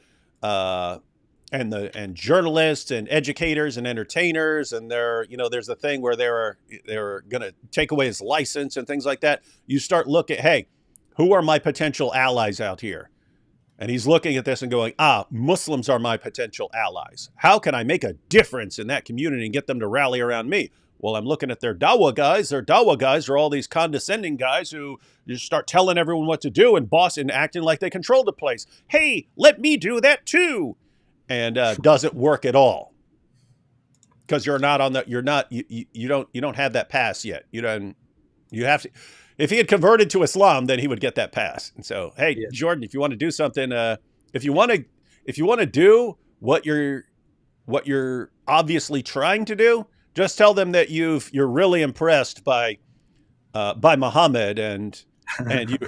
journalists and educators and entertainers, and there's a thing where they're going to take away his license and things like that, you start looking, hey, who are my potential allies out here? And he's looking at this and going, Muslims are my potential allies. How can I make a difference in that community and get them to rally around me? Well, I'm looking at their dawah guys. Their dawah guys are all these condescending guys who just start telling everyone what to do and acting like they control the place. Hey, let me do that too. And doesn't work at all. Because you don't have that pass yet. You have to. If he had converted to Islam, then he would get that pass. And so, hey, yeah. Jordan, if you want to do something, if you want to do what you're obviously trying to do, just tell them that you're really impressed by Muhammad, and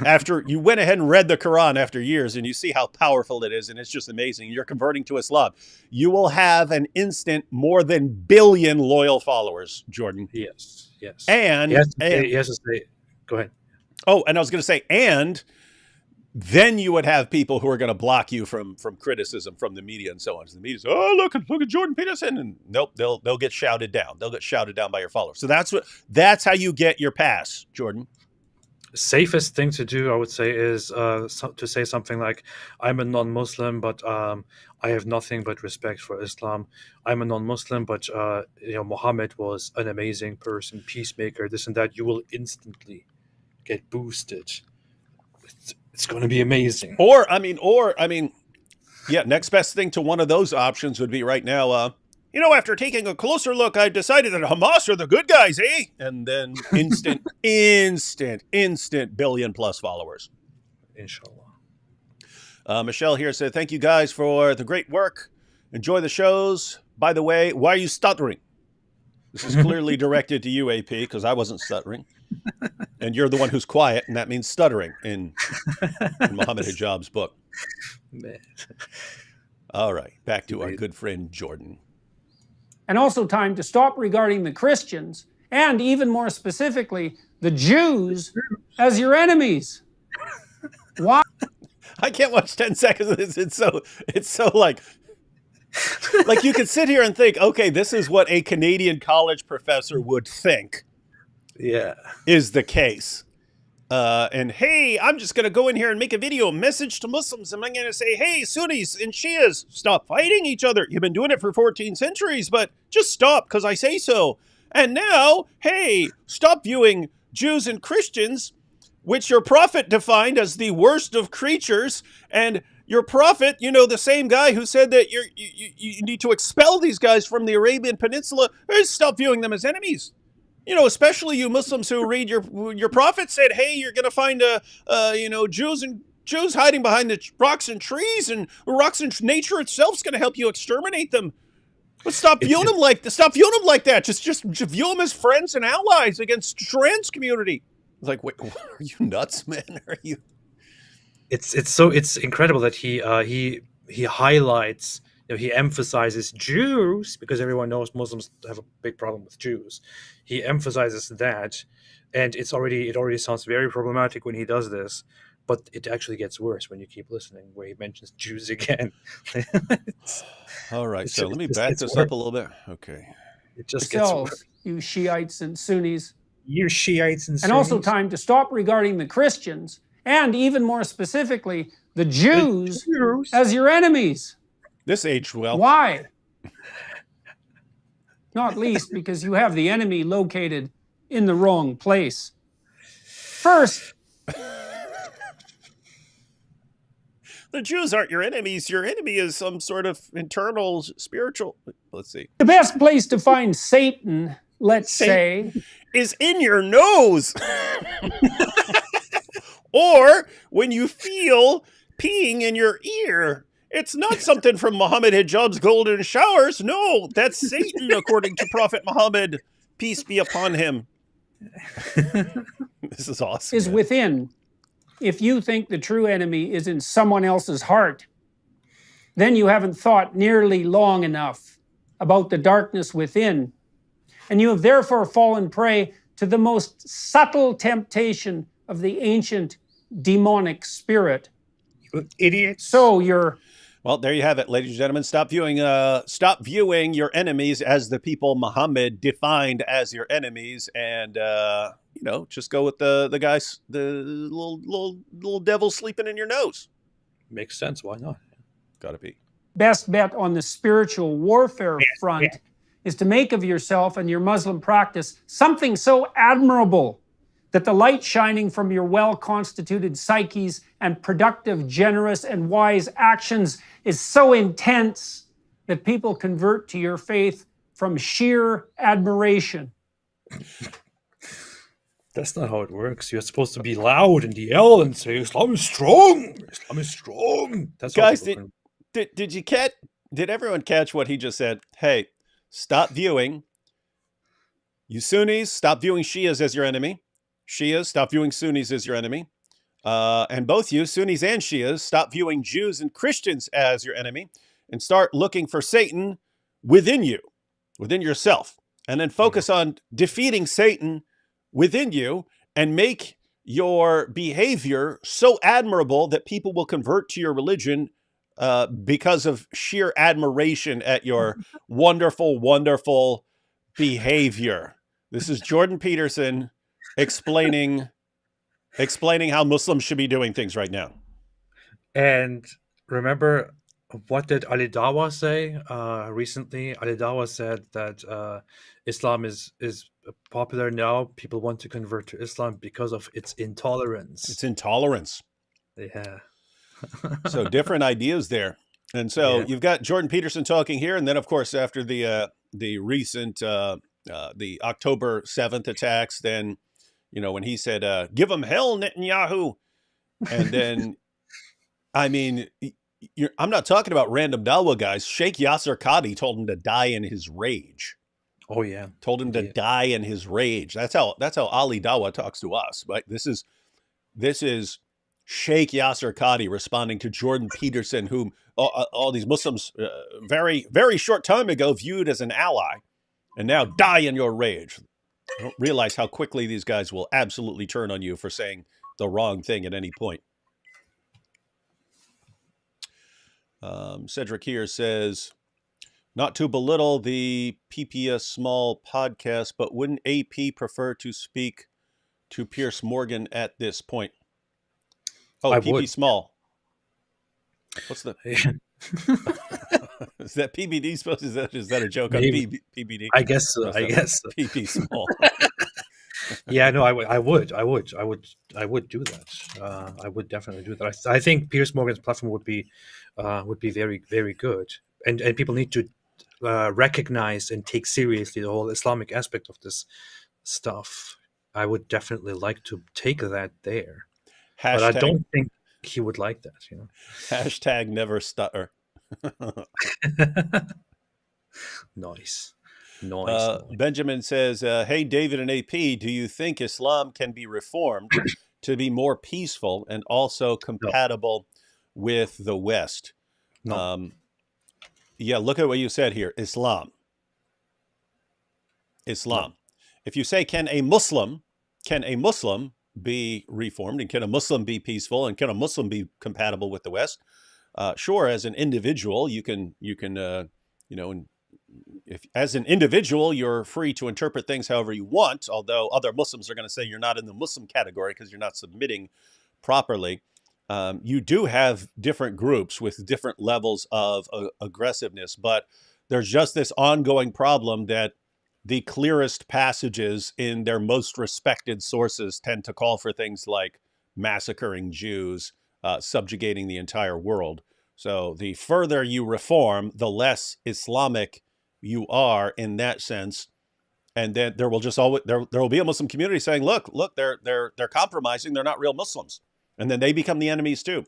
after you went ahead and read the Quran after years, and you see how powerful it is, and it's just amazing. You're converting to Islam. You will have an instant more than billion loyal followers, Jordan. Yes. And he has to say. Go ahead. Oh, and I was going to say, and then you would have people who are going to block you from criticism from the media and so on. So the media says, oh, look at Jordan Peterson, and nope, they'll get shouted down. They'll get shouted down by your followers. So that's how you get your pass, Jordan. Safest thing to do, I would say, is to say something like, I'm a non-Muslim, but I have nothing but respect for Islam. I'm a non-Muslim, but Muhammad was an amazing person, peacemaker, this and that. You will instantly get boosted. It's going to be amazing. Or next best thing to one of those options would be right now, after taking a closer look, I decided that Hamas are the good guys, eh? And then instant billion plus followers. Inshallah. Michelle here said, thank you guys for the great work. Enjoy the shows. By the way, why are you stuttering? This is clearly directed to you, AP, because I wasn't stuttering. And you're the one who's quiet, and that means stuttering in Muhammad Hijab's book. Man. All right, back to our good friend Jordan. And also time to stop regarding the Christians, and even more specifically, the Jews, as your enemies. Why? I can't watch 10 seconds of this. It's so like you could sit here and think, okay, this is what a Canadian college professor would think. Yeah, is the case. And hey, I'm just going to go in here and make a video message to Muslims. And I'm going to say, hey, Sunnis and Shias, stop fighting each other. You've been doing it for 14 centuries, but just stop because I say so. And now, hey, stop viewing Jews and Christians, which your prophet defined as the worst of creatures. And your prophet, the same guy who said that you need to expel these guys from the Arabian Peninsula, stop viewing them as enemies. Especially you Muslims who read your prophet said, hey, you're going to find Jews hiding behind the rocks and trees, and rocks and nature itself is going to help you exterminate them. But stop viewing them like that. Just view them as friends and allies against trans community. It's like, wait, are you nuts, man? Are you? It's incredible that he highlights. He emphasizes Jews because everyone knows Muslims have a big problem with Jews. He emphasizes that, and it already sounds very problematic when he does this. But it actually gets worse when you keep listening, where he mentions Jews again. All right, so let me just back gets this worse. up a little bit. Okay. It just gets worse. Yourselves, you Shiites and Sunnis. You Shiites and Sunnis. And also time to stop regarding the Christians, and even more specifically, the Jews as your enemies. This aged well. Why? Not least because you have the enemy located in the wrong place. First, The Jews aren't your enemies. Your enemy is some sort of internal spiritual. Let's see. the best place to find Satan, let's say, is in your nose. Or when you feel peeing in your ear. It's not something from Muhammad Hijab's golden showers. No, that's Satan, according to Prophet Muhammad. Peace be upon him. This is awesome. Is within. If you think the true enemy is in someone else's heart, then you haven't thought nearly long enough about the darkness within. And you have therefore fallen prey to the most subtle temptation of the ancient demonic spirit. You idiots. So you're... Well, there you have it, ladies and gentlemen. Stop viewing your enemies as the people Muhammad defined as your enemies, and just go with the guys, the little devil sleeping in your nose. Makes sense. Why not? Gotta be. Best bet on the spiritual warfare front is to make of yourself and your Muslim practice something so admirable that the light shining from your well-constituted psyches and productive, generous, and wise actions is so intense that people convert to your faith from sheer admiration. That's not how it works. You're supposed to be loud and yell and say, Islam is strong! Islam is strong! That's Guys, did everyone catch what he just said? Hey, stop viewing. You Sunnis, stop viewing Shias as your enemy. Shias, stop viewing Sunnis as your enemy. And both you, Sunnis and Shias, stop viewing Jews and Christians as your enemy and start looking for Satan within you, within yourself. And then focus on defeating Satan within you and make your behavior so admirable that people will convert to your religion because of sheer admiration at your wonderful, wonderful behavior. This is Jordan Peterson explaining how Muslims should be doing things right now. And remember, what did Ali Dawa say recently? Ali Dawa said that Islam is popular now. People want to convert to Islam because of its intolerance. It's intolerance. Yeah. So different ideas there. And so you've got Jordan Peterson talking here. And then, of course, after the recent the October 7th attacks, then, when he said, give them hell, Netanyahu. And then, I mean, I'm not talking about random Dawa guys. Sheikh Yasser Qadi told him to die in his rage. Oh, yeah. Told him to die in his rage. That's how Ali Dawa talks to us. Right? This is Sheikh Yasser Qadi responding to Jordan Peterson, whom all these Muslims very, very short time ago viewed as an ally. And now die in your rage. I don't realize how quickly these guys will absolutely turn on you for saying the wrong thing at any point. Cedric here says, not to belittle the PPS Small podcast, but wouldn't AP prefer to speak to Pierce Morgan at this point? Oh, PP Small. What's the... Is that PBD supposed? Is that a joke? Maybe. On PBD? I guess so. PP Small. Yeah, no, I would do that. I would definitely do that. I think Pierce Morgan's platform would be very, very good, and people need to recognize and take seriously the whole Islamic aspect of this stuff. I would definitely like to take that there, but I don't think he would like that. Hashtag never stutter. Nice. Benjamin says, hey, David and AP, do you think Islam can be reformed to be more peaceful and also compatible with the West? No. Yeah, look at what you said here. Islam. No. If you say, can a Muslim be reformed, and can a Muslim be peaceful, and can a Muslim be compatible with the West? Sure, as an individual, you can if as an individual, you're free to interpret things however you want, although other Muslims are going to say you're not in the Muslim category because you're not submitting properly. You do have different groups with different levels of aggressiveness, but there's just this ongoing problem that the clearest passages in their most respected sources tend to call for things like massacring Jews, subjugating the entire world. So the further you reform, the less Islamic you are in that sense. And then there will just always there will be a Muslim community saying, look, they're compromising, they're not real Muslims. And then they become the enemies too.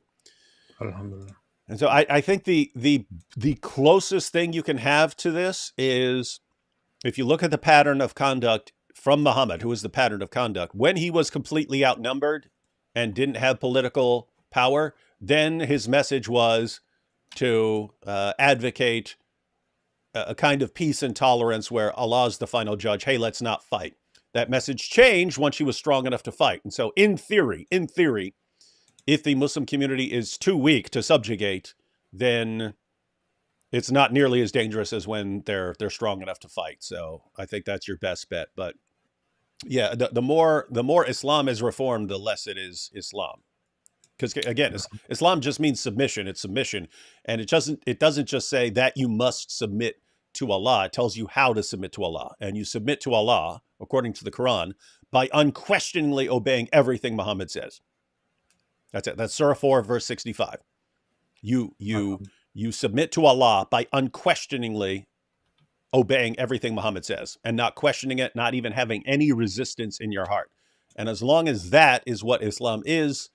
Alhamdulillah. And so I think the closest thing you can have to this is, if you look at the pattern of conduct from Muhammad, who was the pattern of conduct, when he was completely outnumbered and didn't have political power, then his message was to advocate a kind of peace and tolerance where Allah's the final judge. Hey, let's not fight. That message changed once he was strong enough to fight. And so in theory, if the Muslim community is too weak to subjugate, then it's not nearly as dangerous as when they're strong enough to fight. So I think that's your best bet. But yeah, the more Islam is reformed, the less it is Islam. Because again, Islam just means submission. It's submission, and it doesn't just say that you must submit to Allah. It tells you how to submit to Allah, and you submit to Allah according to the Quran by unquestioningly obeying everything Muhammad says. That's it. That's Surah 4, verse 65. You submit to Allah by unquestioningly obeying everything Muhammad says and not questioning it, not even having any resistance in your heart. And as long as that is what Islam is,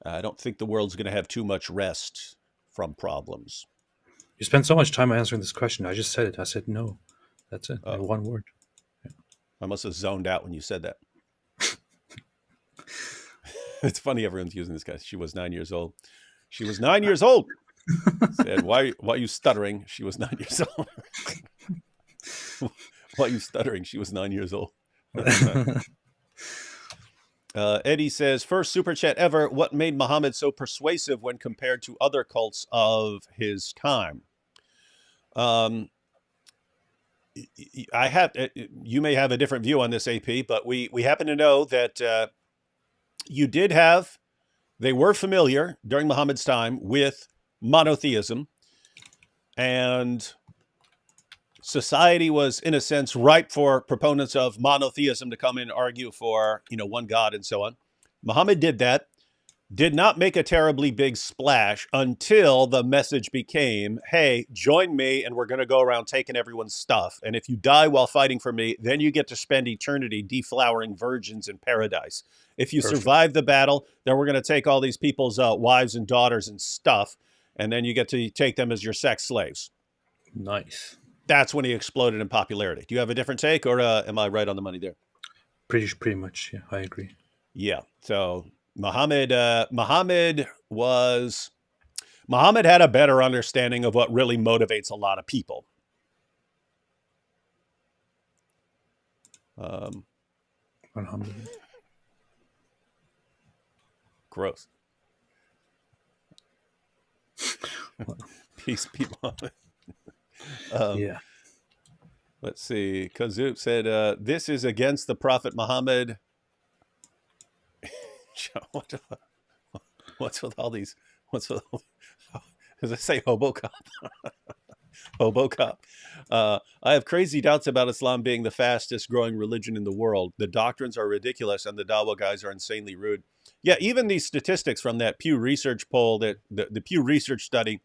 I don't think the world's going to have too much rest from problems. You spent so much time answering this question. I just said it. I said no. That's it. One word. Yeah. I must have zoned out when you said that. It's funny everyone's using this guy. She was 9 years old. She was 9 years old. Said, why are you stuttering? She was 9 years old. Why are you stuttering? She was 9 years old. Eddie says, first super chat ever. What made Muhammad so persuasive when compared to other cults of his time? You may have a different view on this, AP, but we happen to know that they were familiar during Muhammad's time with monotheism, and society was, in a sense, ripe for proponents of monotheism to come in and argue for, one God and so on. Muhammad did that, did not make a terribly big splash until the message became, hey, join me and we're going to go around taking everyone's stuff. And if you die while fighting for me, then you get to spend eternity deflowering virgins in paradise. If you survive the battle, then we're going to take all these people's wives and daughters and stuff, and then you get to take them as your sex slaves. Nice. That's when he exploded in popularity. Do you have a different take, or am I right on the money there? Pretty much, yeah, I agree. Yeah. So Muhammad had a better understanding of what really motivates a lot of people. Alhamdulillah. Gross. Peace be Muhammad. Yeah. Let's see. Kazoop said, this is against the Prophet Muhammad. What's with all these? Does it say hobo cop? Hobo cop. I have crazy doubts about Islam being the fastest growing religion in the world. The doctrines are ridiculous and the Dawah guys are insanely rude. Yeah, even these statistics from that Pew Research poll, that the Pew Research study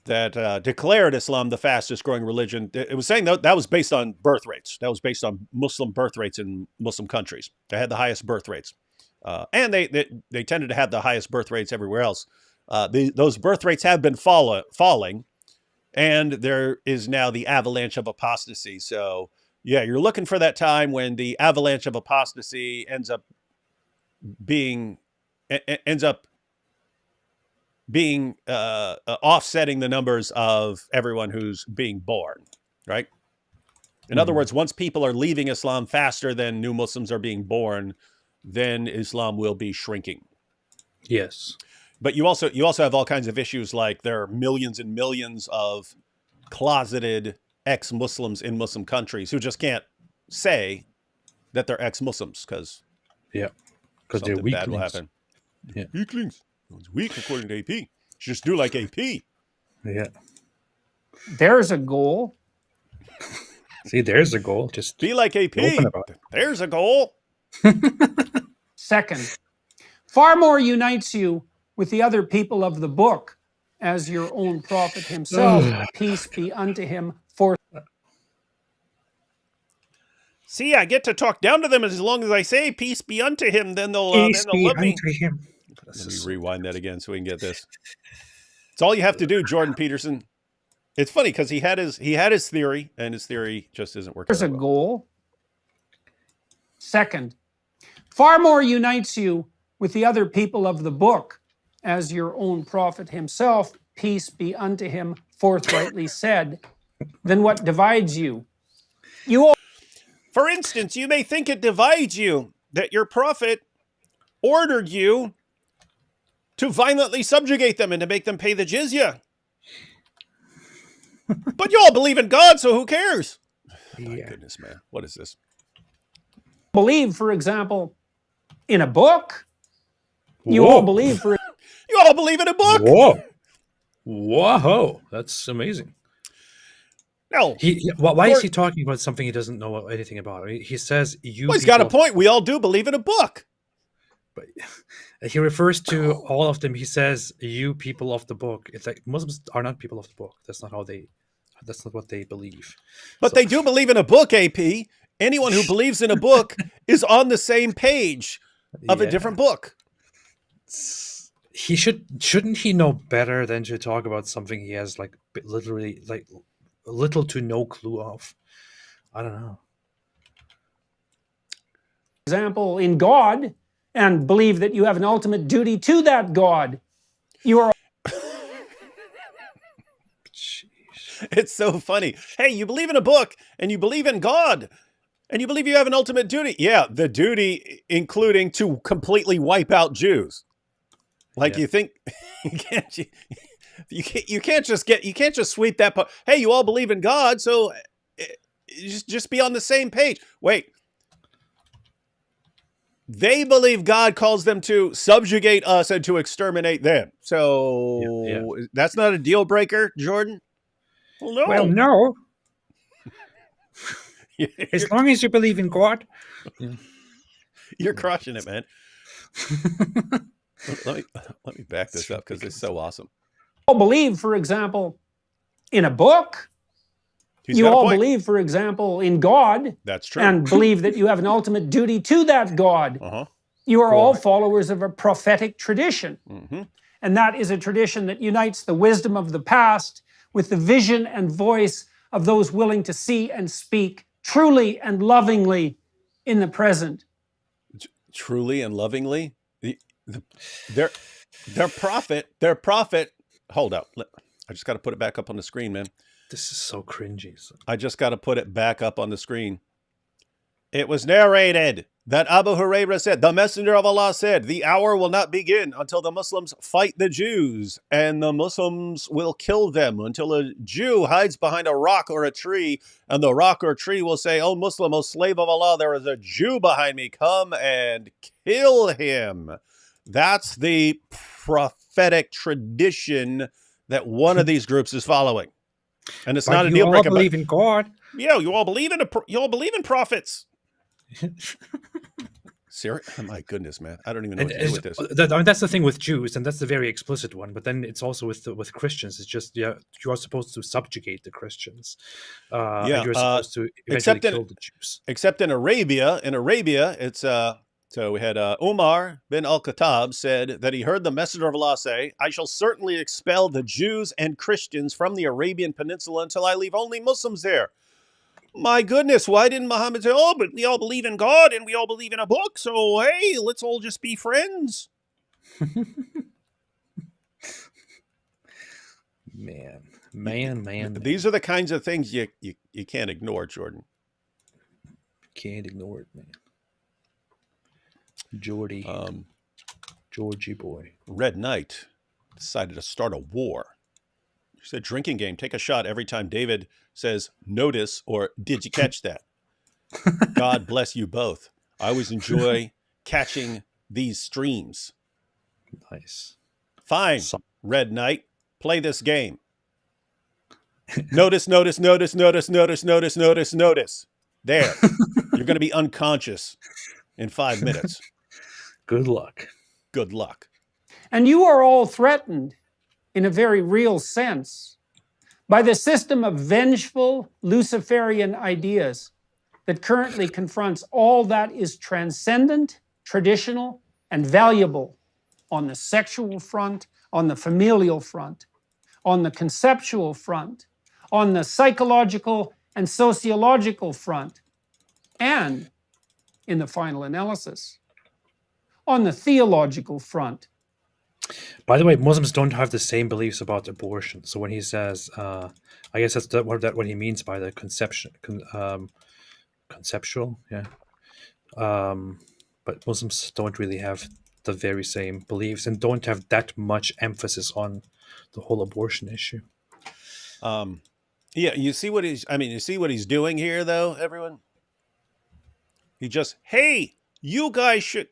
that declared Islam the fastest growing religion, it was saying that was based on birth rates. That was based on Muslim birth rates in Muslim countries. They had the highest birth rates. And they tended to have the highest birth rates everywhere else. Those birth rates have been falling, and there is now the avalanche of apostasy. So, yeah, you're looking for that time when the avalanche of apostasy ends up being offsetting the numbers of everyone who's being born, right? In other words, once people are leaving Islam faster than new Muslims are being born, then Islam will be shrinking. Yes. But you also have all kinds of issues, like there are millions and millions of closeted ex-Muslims in Muslim countries who just can't say that they're ex-Muslims because they're something weaklings. bad will happen. Yeah. Weaklings. It's weak according to AP. Just do like AP. Yeah. There's a goal. See, there's a goal. Just be like AP. Open about it. There's a goal. Second, far more unites you with the other people of the book, as your own prophet himself, peace be unto him, for. See, I get to talk down to them as long as I say peace be unto him, then they'll peace be love me. unto him. Let me rewind that again so we can get this. It's all you have to do, Jordan Peterson. It's funny because he had his theory, and his theory just isn't working. There's a goal. Second, far more unites you with the other people of the book, as your own prophet himself, peace be unto him, forthrightly said, than what divides you. For instance, you may think it divides you that your prophet ordered you to violently subjugate them and to make them pay the jizya. But you all believe in God, so who cares? Yeah. My goodness, man. What is this? Believe, for example, in a book. You all believe for... You all believe in a book? Whoa. Whoa. That's amazing. No. Why is he talking about something he doesn't know anything about? I mean, he says you. Well, he's got a point. We all do believe in a book. But he refers to all of them. He says, "You people of the book." It's like Muslims are not people of the book. That's not what they believe. But they do believe in a book. AP. Anyone who believes in a book is on the same page of a different book. He shouldn't he know better than to talk about something he has like literally like little to no clue of? I don't know. Example in God, and believe that you have an ultimate duty to that God. You are. It's so funny. Hey, you believe in a book, and you believe in God, and you believe you have an ultimate duty. Yeah, the duty including to completely wipe out Jews. Like you think you can't just sweep that part. Hey, you all believe in God, so just be on the same page. Wait. They believe God calls them to subjugate us and to exterminate them. So that's not a deal breaker, Jordan? Well, no. Well, no. As long as you believe in God. You're crushing it, man. Let me back this up because it's so awesome. You all believe, for example, in a book. You all believe, for example, in God. That's true. And believe that you have an ultimate duty to that God. You are all followers of a prophetic tradition. And that is a tradition that unites the wisdom of the past with the vision and voice of those willing to see and speak truly and lovingly in the present. Truly and lovingly? Their prophet, hold up. I just got to put it back up on the screen, man. This is so cringy. I just got to put it back up on the screen. It was narrated that Abu Hurairah said, the messenger of Allah said, the hour will not begin until the Muslims fight the Jews, and the Muslims will kill them until a Jew hides behind a rock or a tree, and the rock or tree will say, O Muslim, O slave of Allah, there is a Jew behind me. Come and kill him. That's the prophetic tradition that one of these groups is following. And it's not a deal breaker. You all believe in God. Yeah, you all believe in prophets. Oh my goodness, man! I don't even know what to do with this. That's the thing with Jews, and that's the very explicit one. But then it's also with Christians. It's just you are supposed to subjugate the Christians. And you're supposed to eventually kill the Jews. Except in Arabia, it's so we had Umar bin al-Khattab said that he heard the messenger of Allah say, I shall certainly expel the Jews and Christians from the Arabian Peninsula until I leave only Muslims there. My goodness, why didn't Muhammad say, oh, but we all believe in God and we all believe in a book, so hey, let's all just be friends. Man. These are the kinds of things you can't ignore, Jordan. Can't ignore it, man. Georgie boy. Red Knight decided to start a war. He said, drinking game, take a shot every time David says, notice, or did you catch that? God bless you both. I always enjoy catching these streams. Nice. Fine, Red Knight, play this game. Notice, notice, notice, notice, notice, notice, notice, notice. There. You're going to be unconscious in 5 minutes. Good luck. Good luck. And you are all threatened, in a very real sense, by the system of vengeful Luciferian ideas that currently confronts all that is transcendent, traditional, and valuable on the sexual front, on the familial front, on the conceptual front, on the psychological and sociological front, and, in the final analysis, on the theological front. By the way, Muslims don't have the same beliefs about abortion. So when he says, I guess that's what he means by the conceptual, yeah. But Muslims don't really have the very same beliefs and don't have that much emphasis on the whole abortion issue. Yeah, you see what he's doing here, though, everyone? He just, hey, you guys should,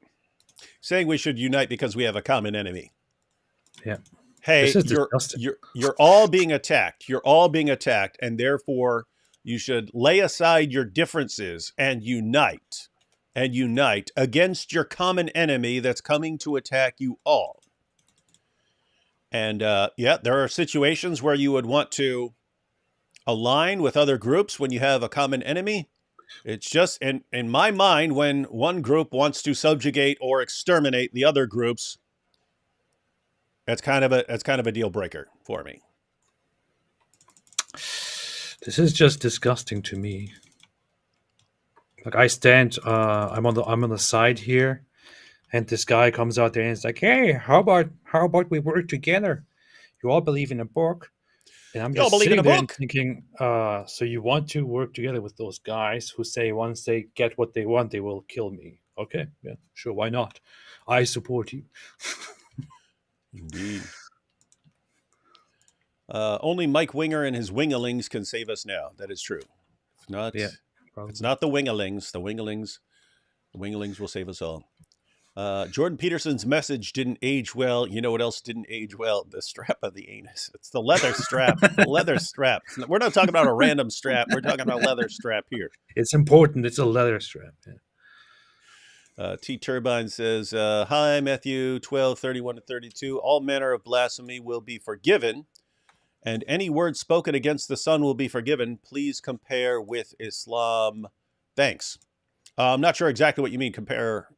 saying we should unite because we have a common enemy. Yeah. Hey, you're all being attacked. You're all being attacked, and therefore you should lay aside your differences and unite against your common enemy that's coming to attack you all. And yeah, there are situations where you would want to align with other groups when you have a common enemy. It's just in my mind, when one group wants to subjugate or exterminate the other groups, that's kind of a deal breaker for me. This is just disgusting to me. Like I stand, I'm on the side here, and this guy comes out there and is like, "Hey, how about we work together? You all believe in a book." And I'm just sitting there and thinking, so you want to work together with those guys who say once they get what they want, they will kill me. Okay, yeah, sure, why not? I support you. Indeed. Only Mike Winger and his wingalings can save us now. That is true. It's not the wingalings. The wingalings will save us all. Jordan Peterson's message didn't age well. You know what else didn't age well? The strap of the anus. It's the leather strap. The leather strap. We're not talking about a random strap. We're talking about a leather strap here. It's important. It's a leather strap. Yeah. T Turbine says, hi, Matthew 12:31-32. All manner of blasphemy will be forgiven, and any word spoken against the Son will be forgiven. Please compare with Islam. Thanks. I'm not sure exactly what you mean, compare.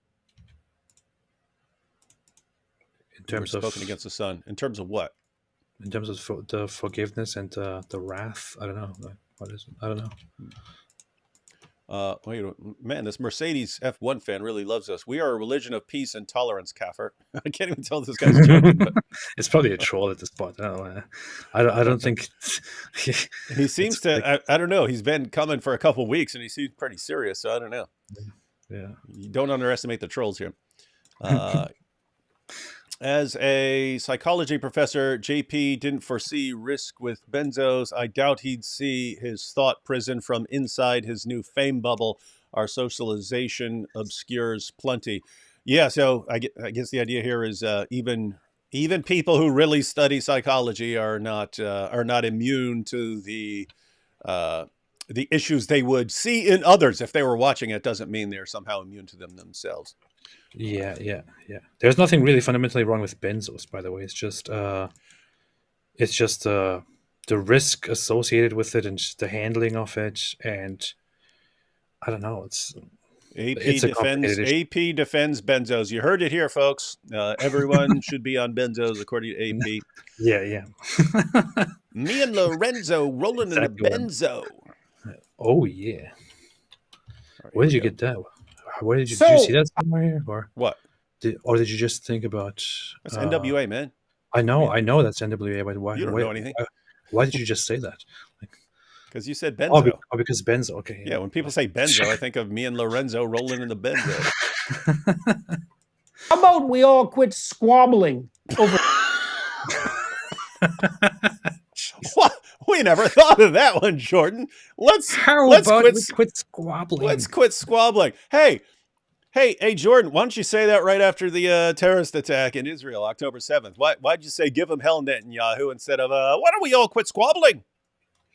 In terms of spoken against the Son. In terms of what? In terms of the forgiveness and the wrath. I don't know. What is it? I don't know. Wait, man, this Mercedes F1 fan really loves us. We are a religion of peace and tolerance, Kaffer. I can't even tell if this guy's joking. But it's probably a troll at this point. I don't think he seems to. I don't know. He's been coming for a couple weeks, and he seems pretty serious. So I don't know. Yeah, you don't underestimate the trolls here. As a psychology professor, JP didn't foresee risk with benzos. I doubt he'd see his thought prison from inside his new fame bubble. Our socialization obscures plenty. Yeah, so I guess the idea here is even people who really study psychology are not immune to the issues they would see in others if they were watching it. Doesn't mean they're somehow immune to them themselves. Yeah. There's nothing really fundamentally wrong with benzos, by the way. It's just the risk associated with it and just the handling of it, and I don't know. AP defends benzos. You heard it here, folks. Everyone should be on benzos according to AP. Yeah. Me and Lorenzo rolling in a benzo. Oh yeah. Where did you get that? Where did you see that somewhere, or what? Did you just think about? That's NWA, man. I know that's NWA, but why? You don't know anything. Why did you just say that? Because you said benzo. Oh, because benzo. Okay. Yeah, when people say benzo, I think of me and Lorenzo rolling in the benzo. How about we all quit squabbling over What? We never thought of that one, Jordan. Let's quit squabbling? Let's quit squabbling. Hey, Jordan, why don't you say that right after the terrorist attack in Israel, October 7th? Why'd you say give him hell, Netanyahu, instead of why don't we all quit squabbling?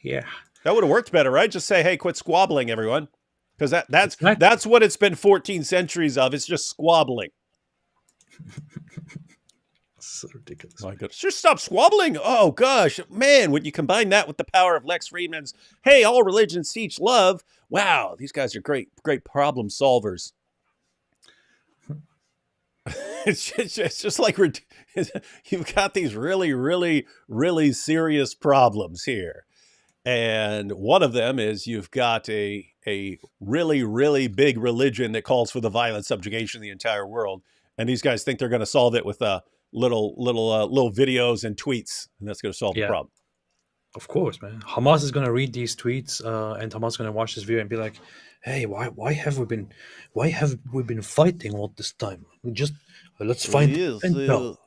Yeah. That would have worked better, right? Just say, hey, quit squabbling, everyone. Because that's what it's been 14 centuries of. It's just squabbling. So ridiculous. My goodness. Just stop squabbling. Oh, gosh. Man, when you combine that with the power of Lex Friedman's, hey, all religions teach love. Wow, these guys are great problem solvers. It's just like you've got these really, really, really serious problems here. And one of them is you've got a really, really big religion that calls for the violent subjugation of the entire world. And these guys think they're going to solve it with little videos and tweets. And that's going to solve the problem. Of course, man. Hamas is going to read these tweets and Hamas is going to watch this video and be like, hey, why have we been fighting all this time? Let's find the pen bell.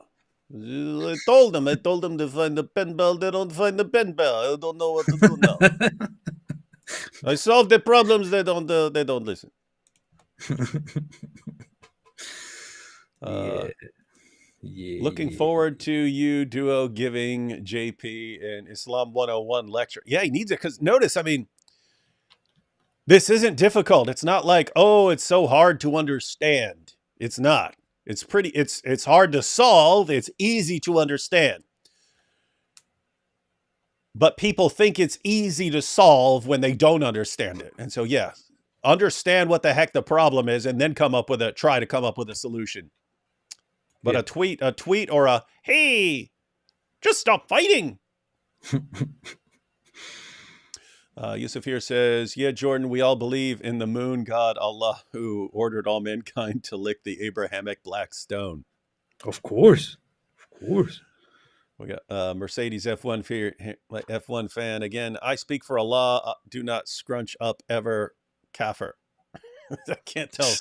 I told them to find the pen bell. They don't find the pen bell. I don't know what to do now. I solved the problems. They don't listen. Looking forward to you, Duo, giving JP an Islam 101 lecture. Yeah, he needs it because notice, I mean, this isn't difficult. It's not like, oh, it's so hard to understand. It's not. It's hard to solve. It's easy to understand. But people think it's easy to solve when they don't understand it. And so, yeah, understand what the heck the problem is and then try to come up with a solution. But a tweet or a, hey, just stop fighting. Yusuf here says, yeah, Jordan, we all believe in the moon god Allah who ordered all mankind to lick the Abrahamic black stone. Of course. We got Mercedes F1 fan again. I speak for Allah. Do not scrunch up ever, kafir. I can't tell.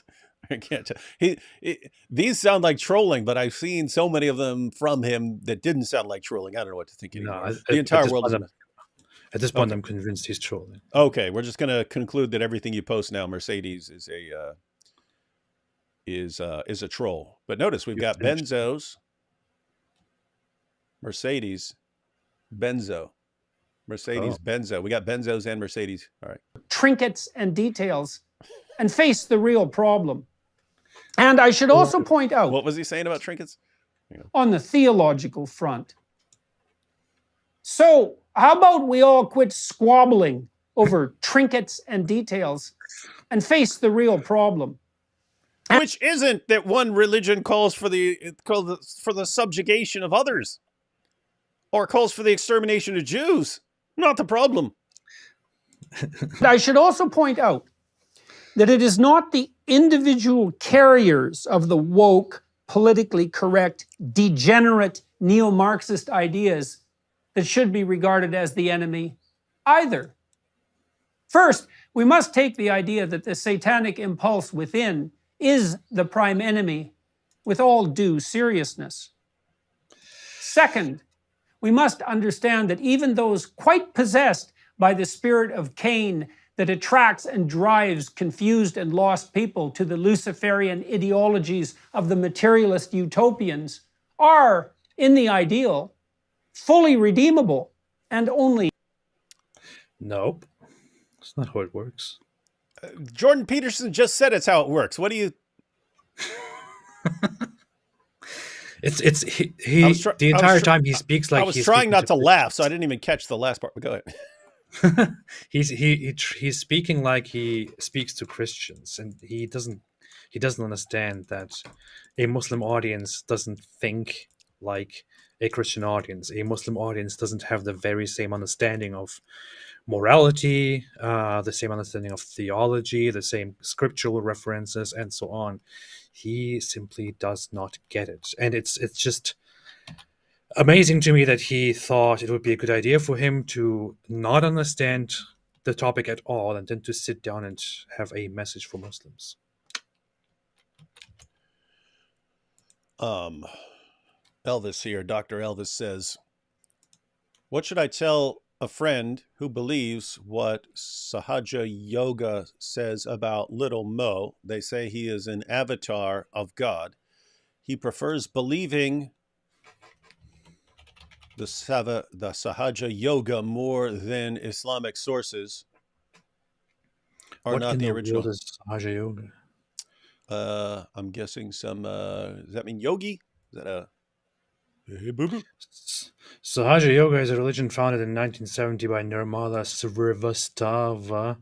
These sound like trolling, but I've seen so many of them from him that didn't sound like trolling. I don't know what to think anymore. No, the entire world. At this point, I'm convinced he's trolling. Okay, we're just going to conclude that everything you post now, Mercedes, is a troll. But notice we've got benzos, Mercedes, benzo, Mercedes, benzo. We got benzos and Mercedes. All right. trinkets and details and face the real problem. And I should also point out... What was he saying about trinkets? On the theological front. So, how about we all quit squabbling over trinkets and details and face the real problem? Which isn't that one religion calls for the subjugation of others or calls for the extermination of Jews. Not the problem. I should also point out that it is not the individual carriers of the woke, politically correct, degenerate, neo-Marxist ideas that should be regarded as the enemy either. First, we must take the idea that the satanic impulse within is the prime enemy with all due seriousness. Second, we must understand that even those quite possessed by the spirit of Cain that attracts and drives confused and lost people to the Luciferian ideologies of the materialist utopians are, in the ideal, fully redeemable and only... Nope. That's not how it works. Jordan Peterson just said it's how it works. What do you... The entire time he speaks like... I was trying not to laugh, so I didn't even catch the last part. But go ahead. He's speaking like he speaks to Christians, and he doesn't understand that a Muslim audience doesn't think like a Christian audience. A Muslim audience doesn't have the very same understanding of morality, the same understanding of theology, the same scriptural references, and so on. He simply does not get it, and it's just amazing to me that he thought it would be a good idea for him to not understand the topic at all and then to sit down and have a message for Muslims. Elvis here, Dr. Elvis says, what should I tell a friend who believes what Sahaja Yoga says about little Mo? They say he is an avatar of God. He prefers believing the Sahaja Yoga more than Islamic sources are What not in the the original. world is Sahaja Yoga? I'm guessing some, does that mean yogi? Is that a, hey, boo-boo? Sahaja Yoga is a religion founded in 1970 by Nirmala Srivastava.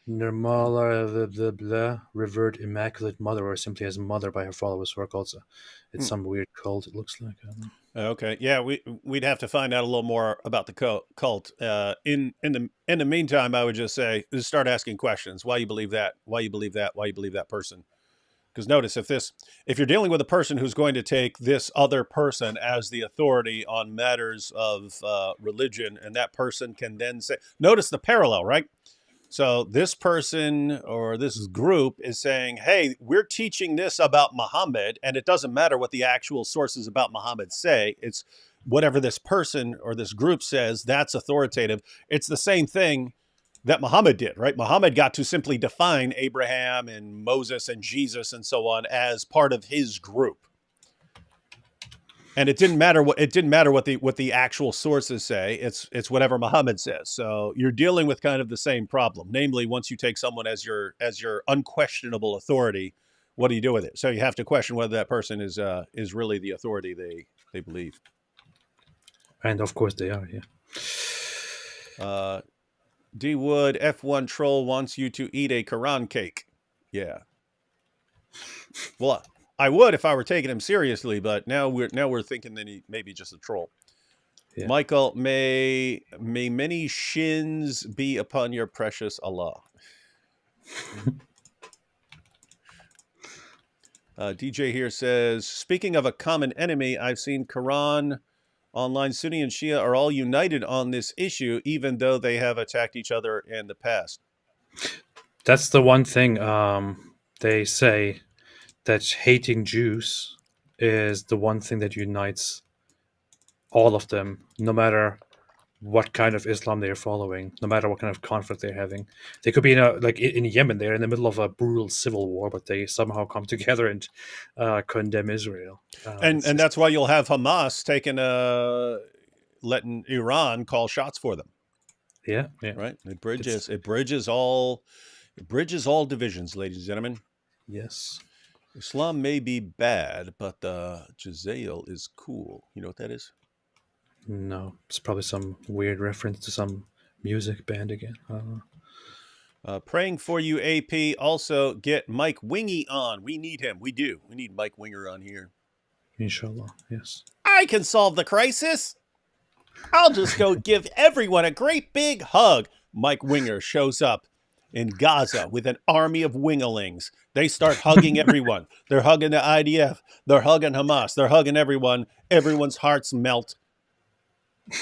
Nirmala, the revered Immaculate Mother, or simply as Mother by her followers who are called. It's some weird cult, it looks like. I don't know. Okay, yeah, we'd have to find out a little more about the cult. In the meantime, I would just say, just start asking questions. Why you believe that? Why you believe that? Why you believe that person? Because notice, if you're dealing with a person who's going to take this other person as the authority on matters of religion, and that person can then say, notice the parallel, right? So this person or this group is saying, hey, we're teaching this about Muhammad, and it doesn't matter what the actual sources about Muhammad say. It's whatever this person or this group says, that's authoritative. It's the same thing that Muhammad did, right? Muhammad got to simply define Abraham and Moses and Jesus and so on as part of his group. And it didn't matter what the actual sources say. It's whatever Muhammad says. So you're dealing with kind of the same problem. Namely, once you take someone as your unquestionable authority, what do you do with it? So you have to question whether that person is really the authority they believe. And of course they are, yeah. D Wood F1 Troll wants you to eat a Quran cake. Yeah. Well, I would if I were taking him seriously, but now we're thinking that he may be just a troll. Yeah. Michael, may many shins be upon your precious Allah. DJ here says, speaking of a common enemy, I've seen Quran online. Sunni and Shia are all united on this issue, even though they have attacked each other in the past. That's the one thing they say, that hating Jews is the one thing that unites all of them, no matter what kind of Islam they're following, no matter what kind of conflict they're having. They could be in Yemen, they're in the middle of a brutal civil war, but they somehow come together and condemn Israel. And that's why you'll have Hamas letting Iran call shots for them. Yeah. Right. It bridges all divisions, ladies and gentlemen. Yes. Islam may be bad, but Jazael is cool. You know what that is? No, it's probably some weird reference to some music band again. I don't know. Praying for you, AP. Also, get Mike Wingy on. We need him. We do. We need Mike Winger on here. Inshallah, yes. I can solve the crisis. I'll just go give everyone a great big hug. Mike Winger shows up in Gaza with an army of winglings. They start hugging everyone. They're hugging the IDF. They're hugging Hamas. They're hugging everyone. Everyone's hearts melt.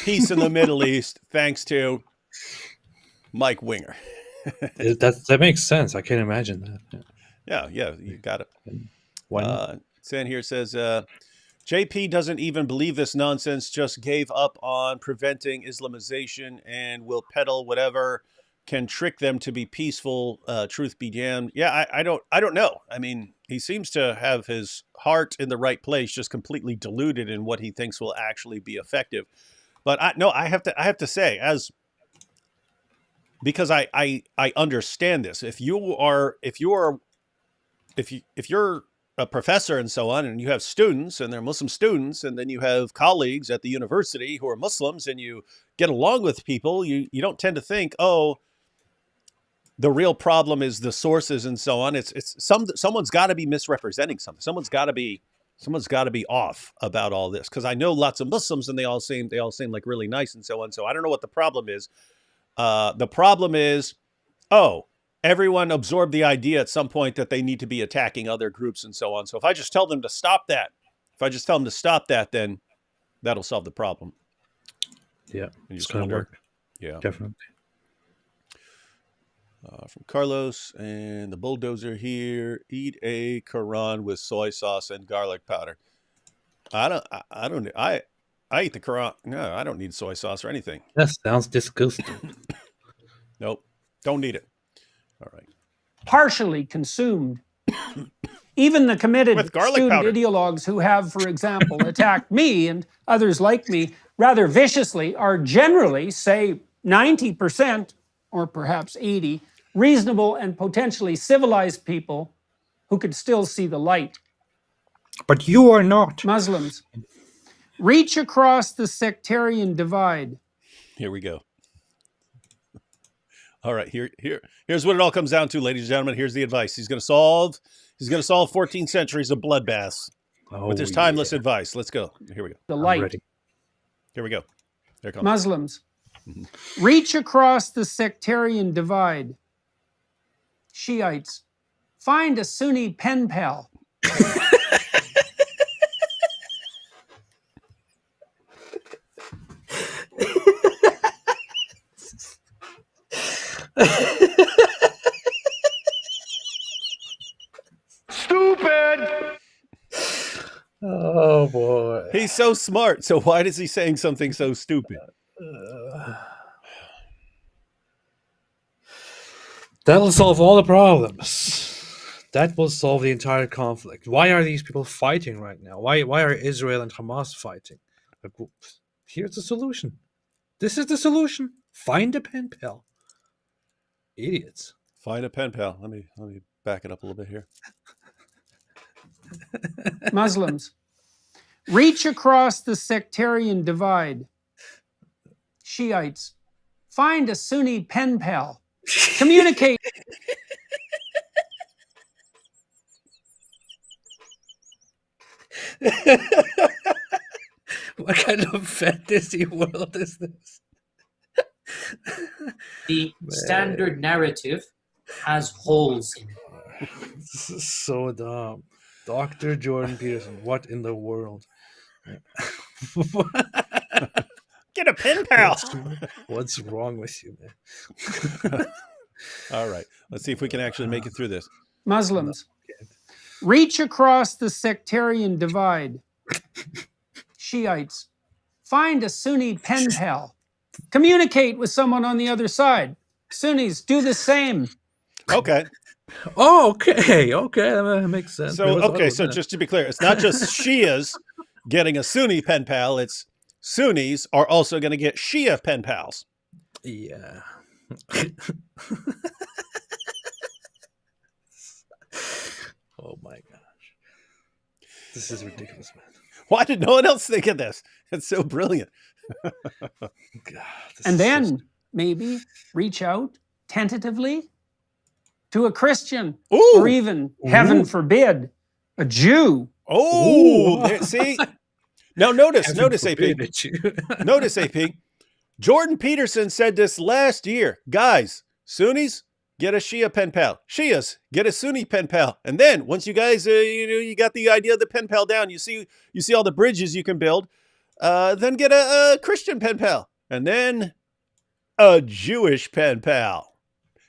Peace in the Middle East, thanks to Mike Winger. That makes sense. I can't imagine that. Yeah, you got it. Why not? San here says, JP doesn't even believe this nonsense, just gave up on preventing Islamization and will peddle whatever can trick them to be peaceful. Truth be damned. Yeah, I don't know. I mean, he seems to have his heart in the right place, just completely deluded in what he thinks will actually be effective. But I have to say, because I understand this. If you're a professor and so on, and you have students and they're Muslim students, and then you have colleagues at the university who are Muslims, and you get along with people, you don't tend to think, oh, the real problem is the sources and so on. Someone's got to be misrepresenting something. Someone's got to be off about all this, because I know lots of Muslims and they all seem like really nice and so on. So I don't know what the problem is. The problem is, everyone absorbed the idea at some point that they need to be attacking other groups and so on. So if I just tell them to stop that, then that'll solve the problem. Yeah, it's going to work. Yeah, definitely. From Carlos and the bulldozer here. Eat a Quran with soy sauce and garlic powder. I eat the Quran. No, I don't need soy sauce or anything. That sounds disgusting. Nope. Don't need it. All right. Partially consumed. Even the committed With garlic student powder. ideologues who have, for example, attacked me and others like me rather viciously are generally, say, 90% or perhaps 80, reasonable and potentially civilized people who could still see the light. But you are not. Muslims, reach across the sectarian divide. Here we go. All right, here's what it all comes down to, ladies and gentlemen. Here's the advice. He's going to solve 14 centuries of bloodbaths with his timeless advice. Let's go. Here we go. The light. Here we go. Here it comes. Muslims, reach across the sectarian divide. Shiites, find a Sunni pen pal. Stupid! Oh boy. He's so smart. So why is he saying something so stupid? That'll solve all the problems. That will solve the entire conflict. Why are these people fighting right now? Why are Israel and Hamas fighting? Like, here's the solution. This is the solution. Find a pen pal. Idiots. Find a pen pal. Let me back it up a little bit here. Muslims, reach across the sectarian divide. Shiites, find a Sunni pen pal. Communicate. What kind of fantasy world is this? The standard narrative has holes in it. This is so dumb. Dr. Jordan Peterson, what in the world? Get a pen pal. What's wrong with you, man? All right. Let's see if we can actually make it through this. Muslims, reach across the sectarian divide. Shiites, find a Sunni pen pal. Communicate with someone on the other side. Sunnis, do the same. Okay. Oh, okay. That makes sense. So just to be clear, it's not just Shias getting a Sunni pen pal. It's Sunnis are also going to get Shia pen pals. Yeah. Oh my gosh. This is ridiculous, man. Why did no one else think of this? It's so brilliant. God, And then maybe reach out tentatively to a Christian, or even, heaven forbid, a Jew. See? Now notice, AP. Notice, AP. Jordan Peterson said this last year. Guys, Sunnis, get a Shia pen pal. Shias, get a Sunni pen pal. And then once you guys, you got the idea of the pen pal down, you see all the bridges you can build, then get a Christian pen pal. And then a Jewish pen pal.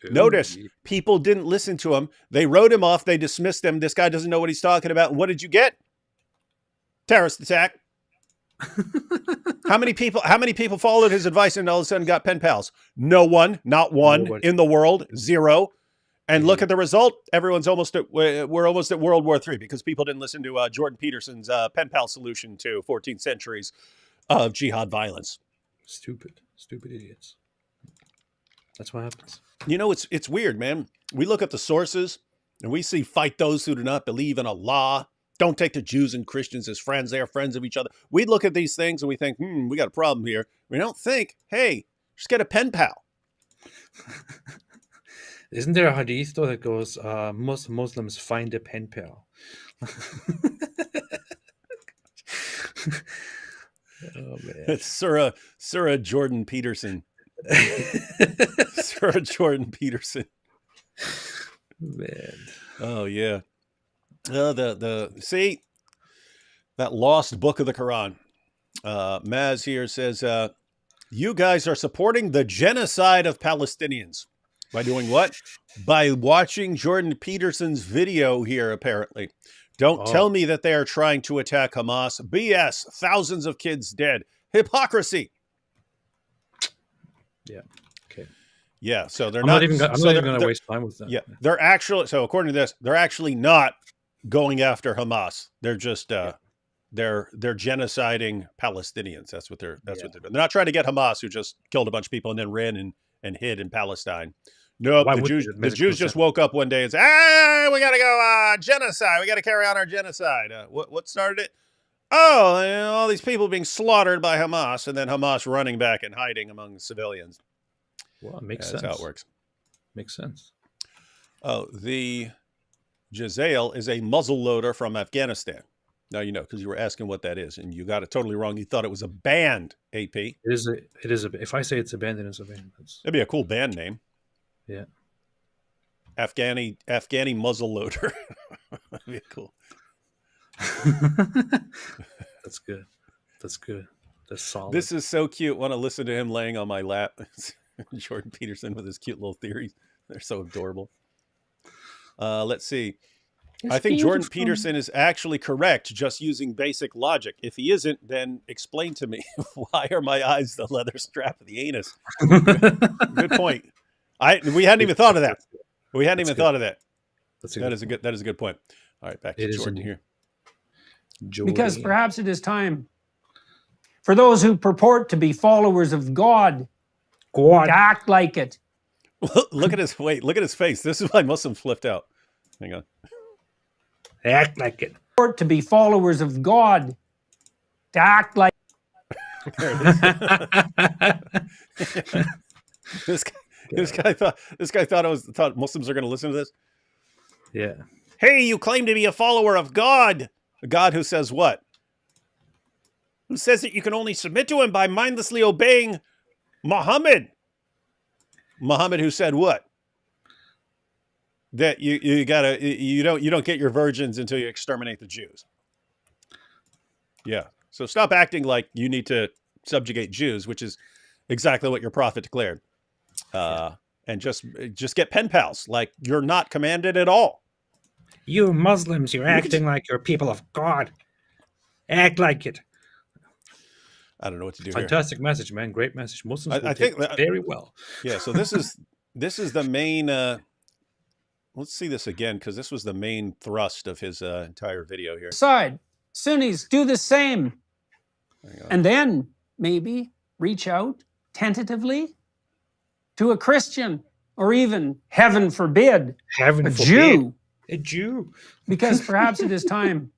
Notice, people didn't listen to him. They wrote him off. They dismissed him. This guy doesn't know what he's talking about. And what did you get? Terrorist attack. How many people followed his advice and all of a sudden got pen pals? No one, not one. Nobody. In the world, zero. And look at the result. We're almost at World War III because people didn't listen to Jordan Peterson's pen pal solution to 14 centuries of jihad violence. Stupid idiots. That's what happens. You know, it's weird, man. We look at the sources and we see fight those who do not believe in Allah. Don't take the Jews and Christians as friends. They are friends of each other. We look at these things and we think, we got a problem here. We don't think, hey, just get a pen pal. Isn't there a hadith, though, that goes, Muslims find a pen pal? Oh, man. It's Surah Jordan Peterson. Surah Jordan Peterson. Man. Oh, yeah. See, that lost book of the Quran. Maz here says, you guys are supporting the genocide of Palestinians. By doing what? By watching Jordan Peterson's video here, apparently. Don't tell me that they are trying to attack Hamas. BS. Thousands of kids dead. Hypocrisy. Yeah. Okay. Yeah. So they're I'm not not even going to waste time with them. Yeah. They're actually, so according to this, they're actually not going after Hamas. They're just, they're genociding Palestinians. That's what they're doing. They're not trying to get Hamas, who just killed a bunch of people and then ran and hid in Palestine. Nope. The Jews just woke up one day and said, "Hey, we got to go genocide. We got to carry on our genocide." What started it? Oh, all these people being slaughtered by Hamas, and then Hamas running back and hiding among civilians. Well, it makes sense. That's how it works. Makes sense. Oh, the Jazail is a muzzle loader from Afghanistan. Now you know, because you were asking what that is, and you got it totally wrong. You thought it was a band, AP. It is a. If I say it's a band, then it's a band. That'd be a cool band name. Yeah. Afghani muzzle loader. That'd be cool. That's good. That's good. That's solid. This is so cute. Want to listen to him laying on my lap. Jordan Peterson with his cute little theories. They're so adorable. Let's see. I think Jordan Peterson is actually correct, just using basic logic. If he isn't, then explain to me, why are my eyes the leather strap of the anus? Good point. We hadn't even thought of that. We hadn't even thought of that. That is a good point. All right, back to Jordan here. Because perhaps it is time for those who purport to be followers of God to act like it. Look at his face. This is why Muslims flipped out. Hang on. Act like it. To be followers of God to act like. There it is. This guy thought Muslims are going to listen to this. Yeah. Hey, you claim to be a follower of God. A God who says what? Who says that you can only submit to him by mindlessly obeying Muhammad? Muhammad, who said what? That you don't get your virgins until you exterminate the Jews. Yeah. So stop acting like you need to subjugate Jews, which is exactly what your prophet declared. And just get pen pals. Like, you're not commanded at all. You Muslims, you're acting like you're people of God. Act like it. I don't know what to do. Fantastic message, man. Great message. Muslims I think that, very well. Yeah. So this is the main. Let's see this again, because this was the main thrust of his entire video here. Side Sunnis do the same, and then maybe reach out tentatively to a Christian, or even, heaven forbid, Jew. A Jew. Because perhaps it is time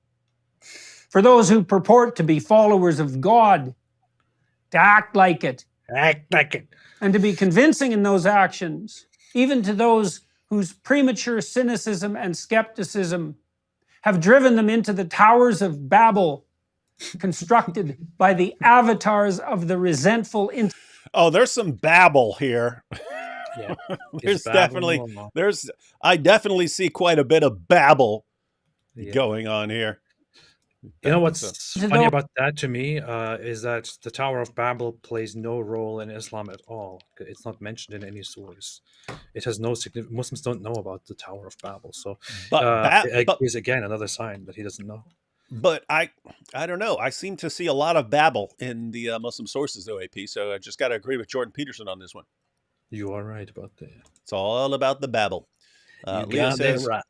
for those who purport to be followers of God to act like it. Act like it. And to be convincing in those actions, even to those whose premature cynicism and skepticism have driven them into the towers of Babel, constructed by the avatars of the resentful. Oh, there's some babble here. Yeah. I definitely see quite a bit of babble going on here. You know what's funny about that to me is that the Tower of Babel plays no role in Islam at all. It's not mentioned in any source. It has no significance. Muslims don't know about the Tower of Babel. So is again another sign that he doesn't know. But I don't know. I seem to see a lot of babble in the Muslim sources, though, AP. So I just got to agree with Jordan Peterson on this one. You are right about that. It's all about the babble. Leah says, right.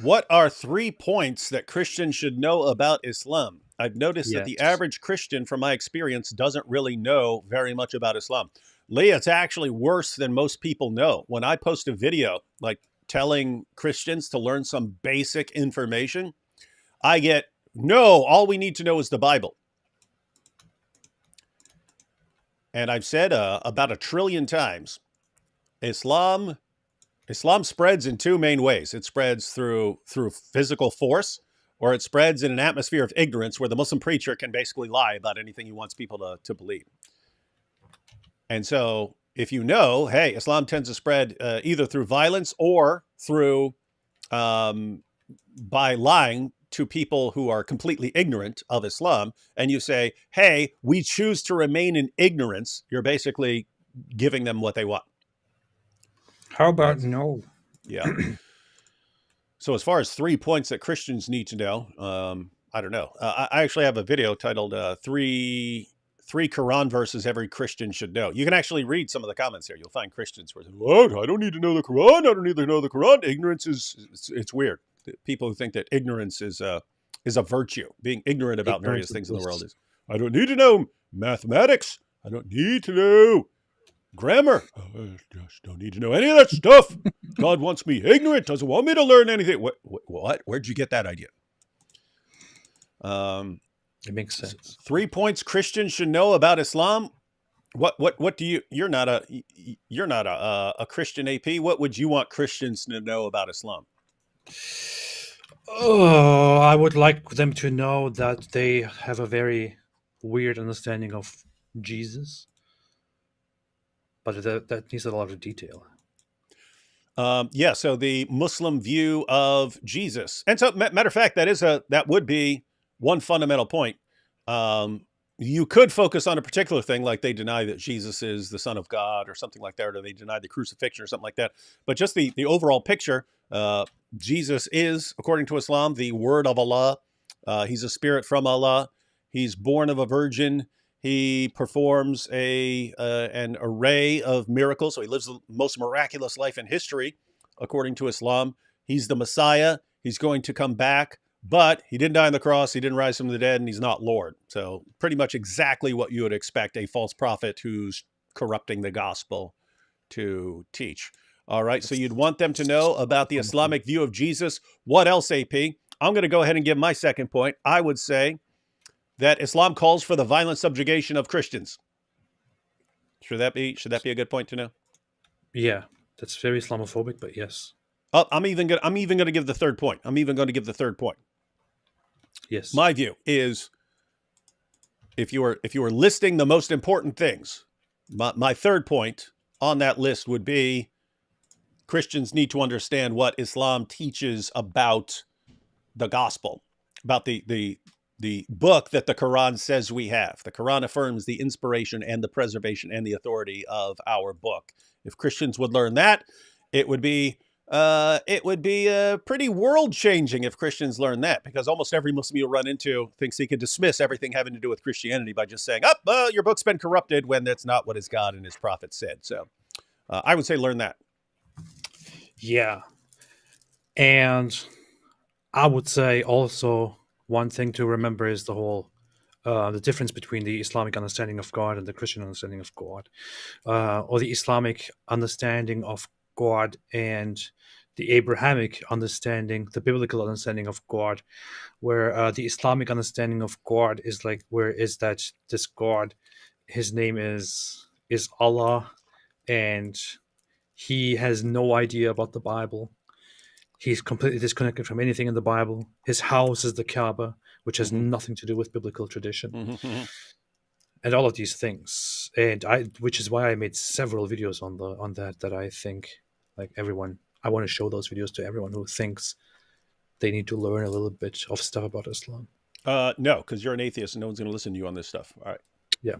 What are 3 points that Christians should know about Islam? I've noticed that the average Christian, from my experience, doesn't really know very much about Islam. Leah, it's actually worse than most people know. When I post a video, like telling Christians to learn some basic information, I get, no, all we need to know is the Bible. And I've said about 1 trillion times, Islam spreads in 2 main ways. It spreads through physical force, or it spreads in an atmosphere of ignorance where the Muslim preacher can basically lie about anything he wants people to believe. And so if you know, hey, Islam tends to spread either through violence or through by lying to people who are completely ignorant of Islam, and you say, hey, we choose to remain in ignorance, you're basically giving them what they want. How about no? Yeah. So as far as 3 points that Christians need to know, I don't know. I actually have a video titled three Quran verses every Christian should know. You can actually read some of the comments here. You'll find Christians who are saying, "What? I don't need to know the Quran. I don't need to know the Quran. Ignorance it's weird." People who think that ignorance is a virtue. Being ignorant about various things in the world is. I don't need to know mathematics. I don't need to know grammar. I just don't need to know any of that stuff. God wants me ignorant. Doesn't want me to learn anything. What? Where'd you get that idea? It makes sense. 3 points Christians should know about Islam. What do you? You're not a Christian, AP. What would you want Christians to know about Islam? Oh, I would like them to know that they have a very weird understanding of Jesus, but that needs a lot of detail. Yeah, so the Muslim view of Jesus, and so matter of fact, that would be one fundamental point. You could focus on a particular thing, like they deny that Jesus is the Son of God or something like that, or they deny the crucifixion or something like that. But just the overall picture, Jesus is, according to Islam, the Word of Allah. He's a spirit from Allah. He's born of a virgin. He performs an array of miracles. So he lives the most miraculous life in history, according to Islam. He's the Messiah. He's going to come back, but he didn't die on the cross. He didn't rise from the dead, and he's not Lord. So pretty much exactly what you would expect a false prophet who's corrupting the gospel to teach. All right, so you'd want them to know about the Islamic view of Jesus. What else, AP? I'm going to go ahead and give my second point. I would say that Islam calls for the violent subjugation of Christians. Should that be a good point to know? Yeah, that's very Islamophobic, but yes. Oh, I'm even going to give the third point. Yes. My view is, if you were listing the most important things, my third point on that list would be Christians need to understand what Islam teaches about the gospel, about the book that the Quran says we have. The Quran affirms the inspiration and the preservation and the authority of our book. If Christians would learn that, it would be pretty world-changing if Christians learn that, because almost every Muslim you'll run into thinks he can dismiss everything having to do with Christianity by just saying, your book's been corrupted, when that's not what his God and his prophet said. So I would say learn that. Yeah. And I would say also one thing to remember is the difference between the Islamic understanding of God and the Christian understanding of God, or the Islamic understanding of God and the Abrahamic understanding, the biblical understanding of God, where the Islamic understanding of God is like, where is that this God, his name is Allah, and he has no idea about the Bible. He's completely disconnected from anything in the Bible. His house is the Kaaba, which has nothing to do with biblical tradition. And all of these things. Which is why I made several videos on that I think, like, everyone, I want to show those videos to everyone who thinks they need to learn a little bit of stuff about Islam. No, because you're an atheist and no one's going to listen to you on this stuff. All right. Yeah.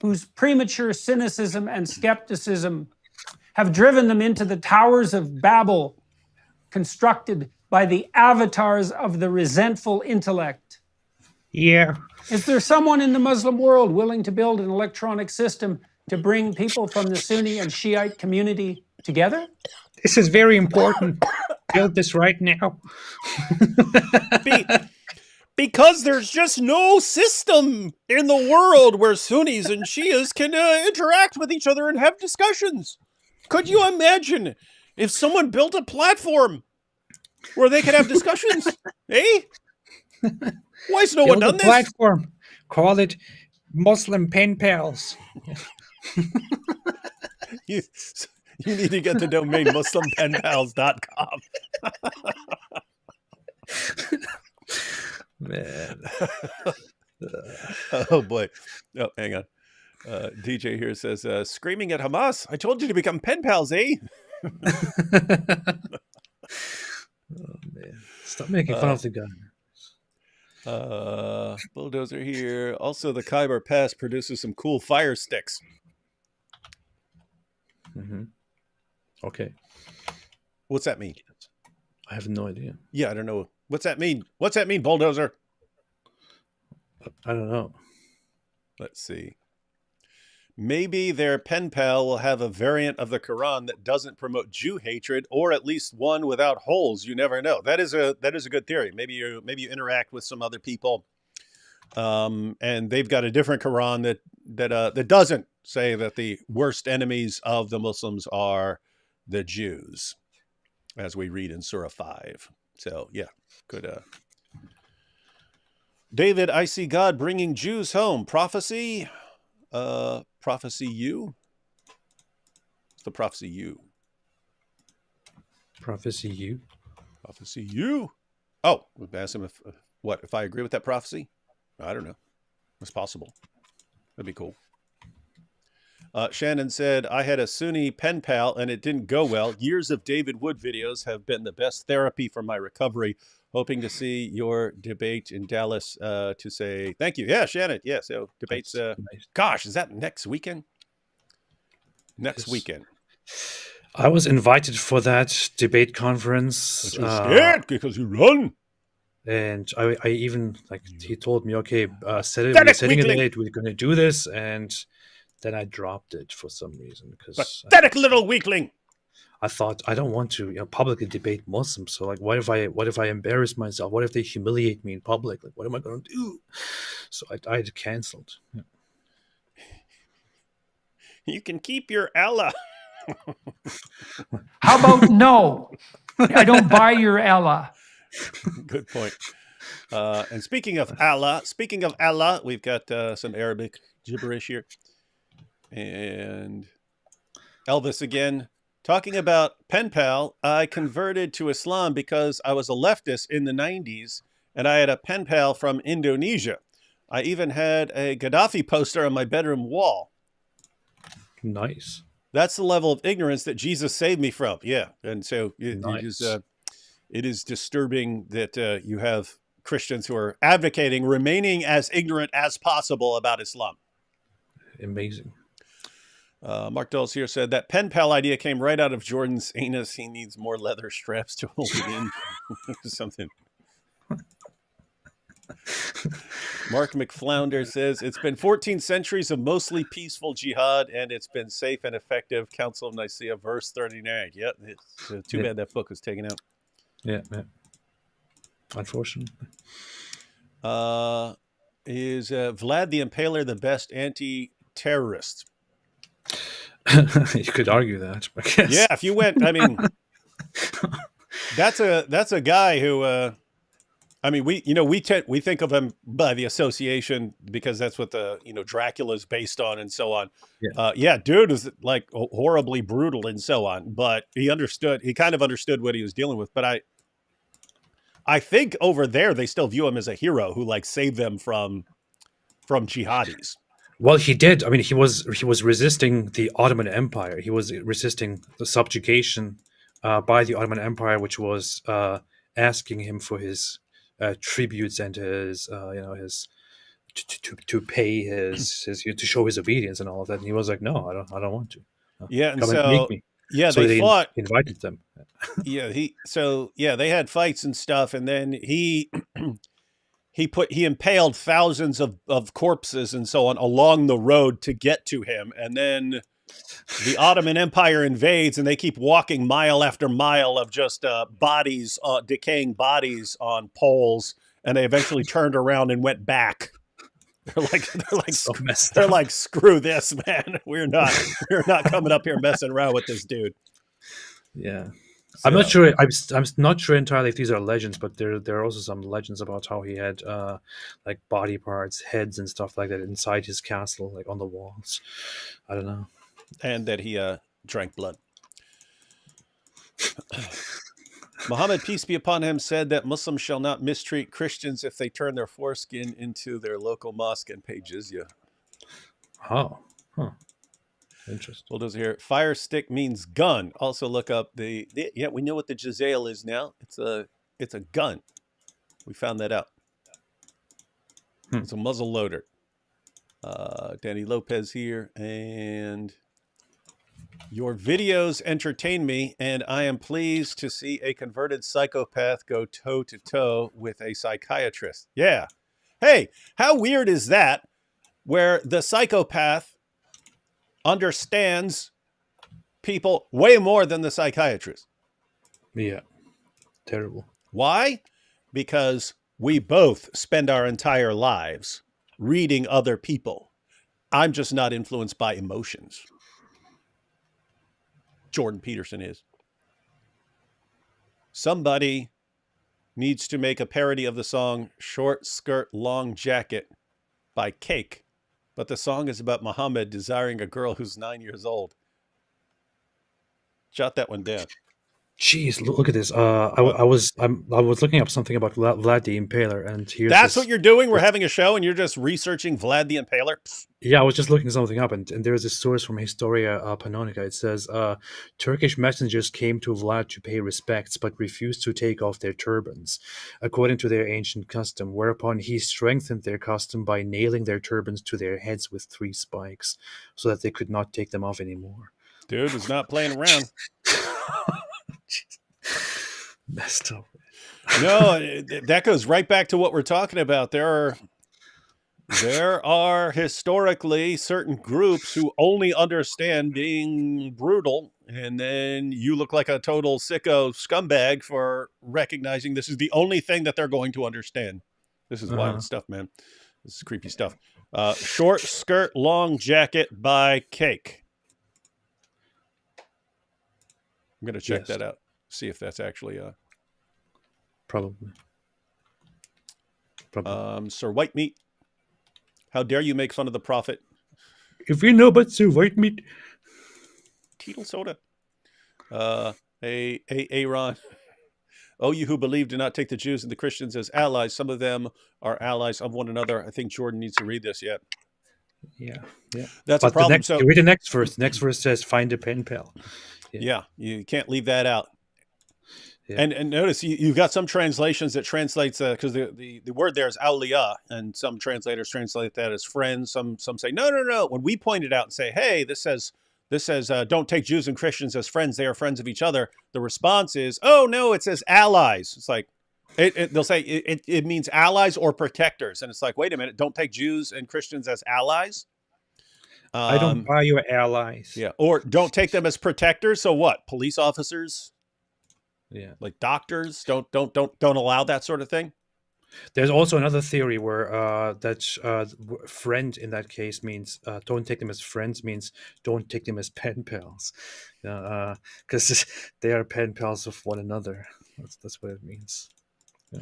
Whose premature cynicism and skepticism have driven them into the towers of Babel, constructed by the avatars of the resentful intellect. Yeah. Is there someone in the Muslim world willing to build an electronic system to bring people from the Sunni and Shiite community together? This is very important. Build this right now. Because there's just no system in the world where Sunnis and Shias can interact with each other and have discussions. Could you imagine if someone built a platform where they could have discussions? Eh? Why has no one done this? Platform. Call it Muslim Pen Pals. You need to get the domain muslimpenpals.com. Man. Oh, boy. Oh, hang on. DJ here says, screaming at Hamas. I told you to become pen pals, eh? Oh, man. Stop making fun of the guy. Bulldozer here. Also, the Khyber Pass produces some cool fire sticks. Mm-hmm. Okay. What's that mean? I have no idea. Yeah, I don't know. What's that mean? What's that mean, Bulldozer? I don't know. Let's see. Maybe their pen pal will have a variant of the Quran that doesn't promote Jew hatred, or at least one without holes. You never know. That is a good theory. Maybe you interact with some other people, and they've got a different Quran that doesn't say that the worst enemies of the Muslims are the Jews, as we read in Surah 5. So yeah, good. David, I see God bringing Jews home. Prophecy. Prophecy you? It's the prophecy you. Prophecy you? Prophecy you? Oh, we've asked him if I agree with that prophecy? I don't know. It's possible. That'd be cool. Shannon said, I had a Sunni pen pal and it didn't go well. Years of David Wood videos have been the best therapy for my recovery. Hoping to see your debate in Dallas to say thank you. Yeah, Shannon. Yeah, so debates. Nice. Gosh, is that next weekend? Next weekend. I was invited for that debate conference. But you're scared because you run. And I even, like, he told me, okay, we're setting a date, we're going to do this. And then I dropped it for some reason. Pathetic little weakling. I thought, I don't want to publicly debate Muslims. So, like, what if I embarrass myself? What if they humiliate me in public? Like, what am I going to do? So I had canceled. Yeah. You can keep your Allah. How about no? I don't buy your Allah. Good point. And speaking of Allah, we've got some Arabic gibberish here. And Elvis again. Talking about pen pal, I converted to Islam because I was a leftist in the 90s, and I had a pen pal from Indonesia. I even had a Gaddafi poster on my bedroom wall. Nice. That's the level of ignorance that Jesus saved me from. Yeah, and so it is disturbing that you have Christians who are advocating remaining as ignorant as possible about Islam. Amazing. Mark Dulles here said that pen pal idea came right out of Jordan's anus. He needs more leather straps to hold it in. Something. Mark McFlounder says it's been 14 centuries of mostly peaceful jihad, and it's been safe and effective. Council of Nicaea, verse 39. Yep, it's too bad that book was taken out. Yeah. Unfortunately. Is Vlad the Impaler the best anti-terrorist? You could argue that, I guess. Yeah, if you went, I mean, that's a guy who, I mean, we think of him by the association because that's what the Dracula's based on and so on. Yeah, dude is like horribly brutal and so on, but he kind of understood what he was dealing with. But I think over there they still view him as a hero who like saved them from jihadis. Well, he did. I mean, he was resisting the Ottoman Empire. He was resisting the subjugation by the Ottoman Empire, which was asking him for his tributes and his his to pay his to show his obedience and all of that. And he was like, no, I don't want to. Yeah, and come so and make me. Yeah, so they fought. Invited them. Yeah, they had fights and stuff, and then he impaled thousands of corpses and so on along the road to get to him. And then the Ottoman Empire invades and they keep walking mile after mile of just bodies, decaying bodies on poles. And they eventually turned around and went back. They're like, screw this, man. We're not coming up here messing around with this dude. Yeah. So, I'm not sure. I'm not sure entirely if these are legends, but there are also some legends about how he had like body parts, heads, and stuff like that inside his castle, like on the walls. I don't know. And that he drank blood. Muhammad, peace be upon him, said that Muslims shall not mistreat Christians if they turn their foreskin into their local mosque and pay jizya. Oh, huh. Interesting. Well, does here fire stick means gun. Also look up we know what the Jazale is now. It's a gun. We found that out. It's a muzzle loader. Danny Lopez here, and Your videos entertain me, and I am pleased to see a converted psychopath go toe-to-toe with a psychiatrist. Yeah. Hey, how weird is that, where the psychopath understands people way more than the psychiatrist? Yeah. Terrible. Why? Because we both spend our entire lives reading other people. I'm just not influenced by emotions. Jordan Peterson is. Somebody needs to make a parody of the song Short Skirt, Long Jacket by Cake, but the song is about Muhammad desiring a girl who's 9 years old. Jot that one down. Jeez, look at this. I was looking up something about Vlad the Impaler, and here's That's this, what you're doing? We're having a show and you're just researching Vlad the Impaler? Yeah, I was just looking something up, and there's this source from Historia Pannonica. It says Turkish messengers came to Vlad to pay respects, but refused to take off their turbans, according to their ancient custom, whereupon he strengthened their custom by nailing their turbans to their heads with 3 spikes, so that they could not take them off anymore. Dude was not playing around. Messed up. No, that goes right back to what we're talking about. There are historically certain groups who only understand being brutal, and then you look like a total sicko scumbag for recognizing this is the only thing that they're going to understand. This is wild stuff, man. This is creepy stuff. Short Skirt, Long Jacket by Cake. I'm going to check that out. See if that's actually Probably. Sir Whitemeat. How dare you make fun of the prophet? If you know about Sir Whitemeat. Teetle soda. Aaron. Oh, you who believe, do not take the Jews and the Christians as allies. Some of them are allies of one another. I think Jordan needs to read this yet. Yeah. That's a problem. You read the next verse. The next verse says, find a pen pal. Yeah, you can't leave that out. Yeah. And notice you've got some translations that translates because the word there is awliya, and some translators translate that as friends. Some say no. When we point it out and say, hey, this says don't take Jews and Christians as friends; they are friends of each other. The response is, oh no, it says allies. It's like they'll say it means allies or protectors, and it's like, wait a minute, don't take Jews and Christians as allies. I don't buy your allies. Yeah, or don't take them as protectors. So what? Police officers. Yeah, like doctors don't allow that sort of thing. There's also another theory where friend in that case means don't take them as friends, means don't take them as pen pals, because they are pen pals of one another. That's what it means. Yeah.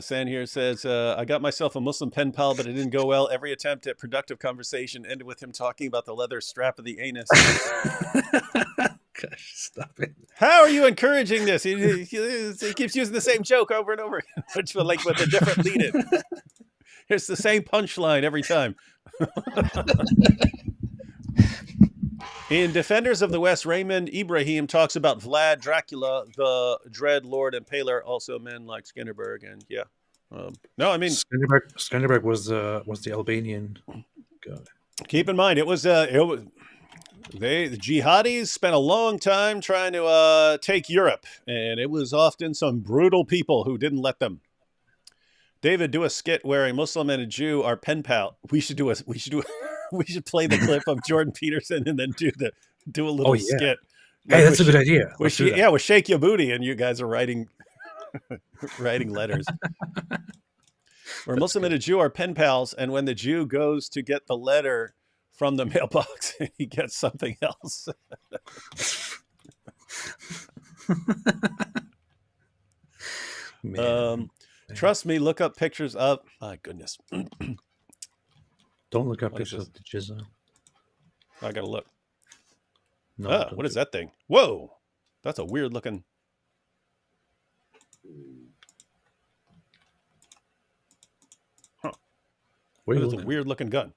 San here says, I got myself a Muslim pen pal, but it didn't go well. Every attempt at productive conversation ended with him talking about the leather strap of the anus. Gosh, stop it. How are you encouraging this? He keeps using the same joke over and over, but like with a different lead in. It's the same punchline every time. In Defenders of the West, Raymond Ibrahim talks about Vlad Dracula, the Dread Lord Impaler, also men like Skinnerberg, and yeah. No, I mean Skinnerberg was the Albanian guy. Keep in mind, the jihadis spent a long time trying to take Europe, and it was often some brutal people who didn't let them. David, do a skit where a Muslim and a Jew are pen pal. We should play the clip of Jordan Peterson and then do a little skit. Hey, that's a good idea. With Shake Your Booty, and you guys are writing letters. Where a Muslim and a Jew are pen pals, and when the Jew goes to get the letter from the mailbox, he gets something else. Trust me, look up pictures of... My goodness. Don't look up pictures of the jizza. I gotta look. No, what is that thing? Whoa! That's a weird looking... Huh. That's a weird looking gun.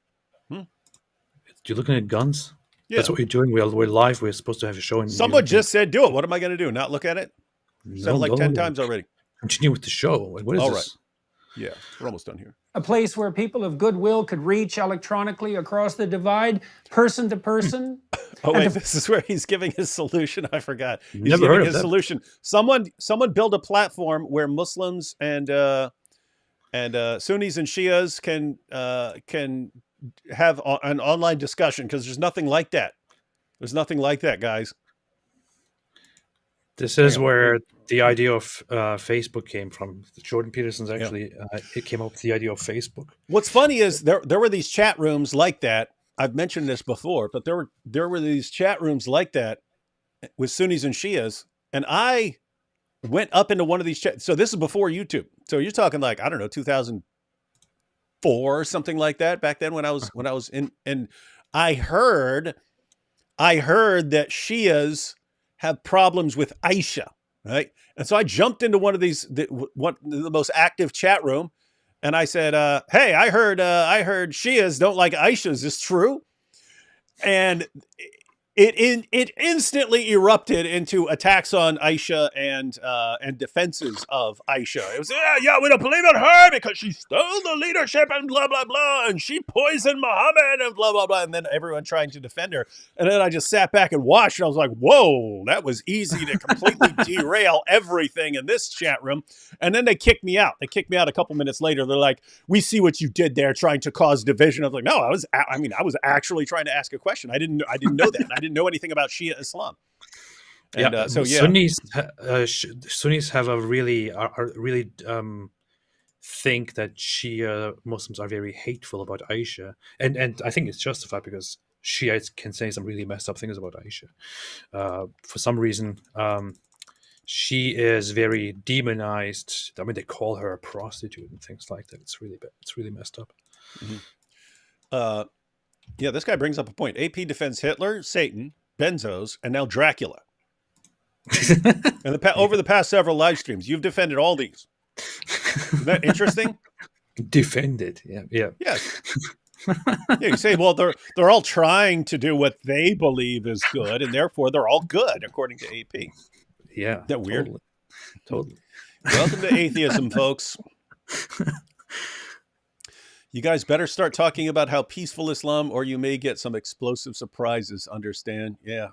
You're looking at guns? Yeah. That's what you're doing. We're live. We're supposed to have a show. Someone just said do it. What am I going to do? Not look at it? Said it like 10 times already. Continue with the show. What is All this? Right. Yeah, we're almost done here. A place where people of goodwill could reach electronically across the divide, person to person. Oh wait, this is where he's giving his solution. I forgot. He's Never giving heard of his that. solution. Someone build a platform where Muslims and Sunnis and Shias can have an online discussion, because there's nothing like that. There's nothing like that, guys. This is where the idea of Facebook came from. Jordan Peterson's actually it came up with the idea of Facebook. What's funny is there were these chat rooms like that. I've mentioned this before, but there were these chat rooms like that with Sunnis and Shias, and I went up into one of these chats. So this is before YouTube. So you're talking like, I don't know, 2004 or something like that. Back then when I was in, and I heard that Shias have problems with Aisha, right? And so I jumped into one of these, the most active chat room, and I said, "Hey, I heard Shias don't like Aisha. Is this true?" And it instantly erupted into attacks on Aisha and defenses of Aisha. It was, we don't believe in her because she stole the leadership and blah, blah, blah, and she poisoned Muhammad and blah, blah, blah, and then everyone trying to defend her. And then I just sat back and watched, and I was like, whoa, that was easy to completely derail everything in this chat room. And then they kicked me out. They kicked me out a couple minutes later. They're like, "We see what you did there, trying to cause division." I was like, no, I was actually trying to ask a question. I didn't know that. I didn't know anything about Shia Islam. And, Sunnis have a really think that Shia Muslims are very hateful about Aisha, and I think it's justified, because Shiites can say some really messed up things about Aisha. For some reason, she is very demonized. I mean, they call her a prostitute and things like that. It's really bad. It's really messed up. Mm-hmm. This guy brings up a point. AP defends Hitler, Satan, benzos, and now Dracula. And over the past several live streams, you've defended all these. Isn't that interesting? Defended, yeah. Yes. You say, well, they're all trying to do what they believe is good, and therefore they're all good, according to AP. Yeah. Isn't that weird? Totally. Welcome to atheism, folks. You guys better start talking about how peaceful Islam, or you may get some explosive surprises. Understand? Yeah,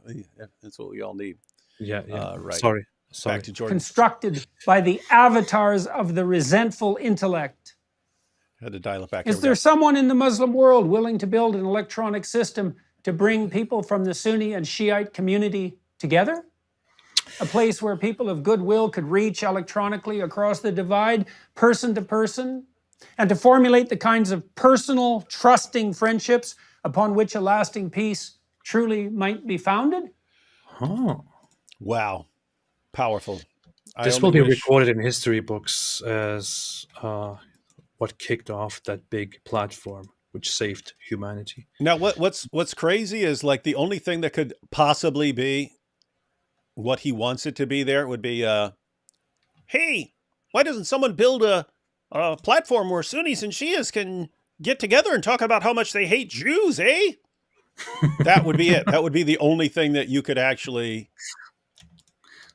that's what we all need. Yeah. Right. Sorry. Back to Jordan. Constructed by the avatars of the resentful intellect. Had to dial it back. Is there someone in the Muslim world willing to build an electronic system to bring people from the Sunni and Shiite community together? A place where people of goodwill could reach electronically across the divide, person to person, and to formulate the kinds of personal, trusting friendships upon which a lasting peace truly might be founded? Oh. Wow. Powerful. This will be recorded in history books as what kicked off that big platform which saved humanity. Now, what's crazy is, like, the only thing that could possibly be what he wants it to be there would be, hey, why doesn't someone build a platform where Sunnis and Shias can get together and talk about how much they hate Jews, eh? That would be it. That would be the only thing that you could actually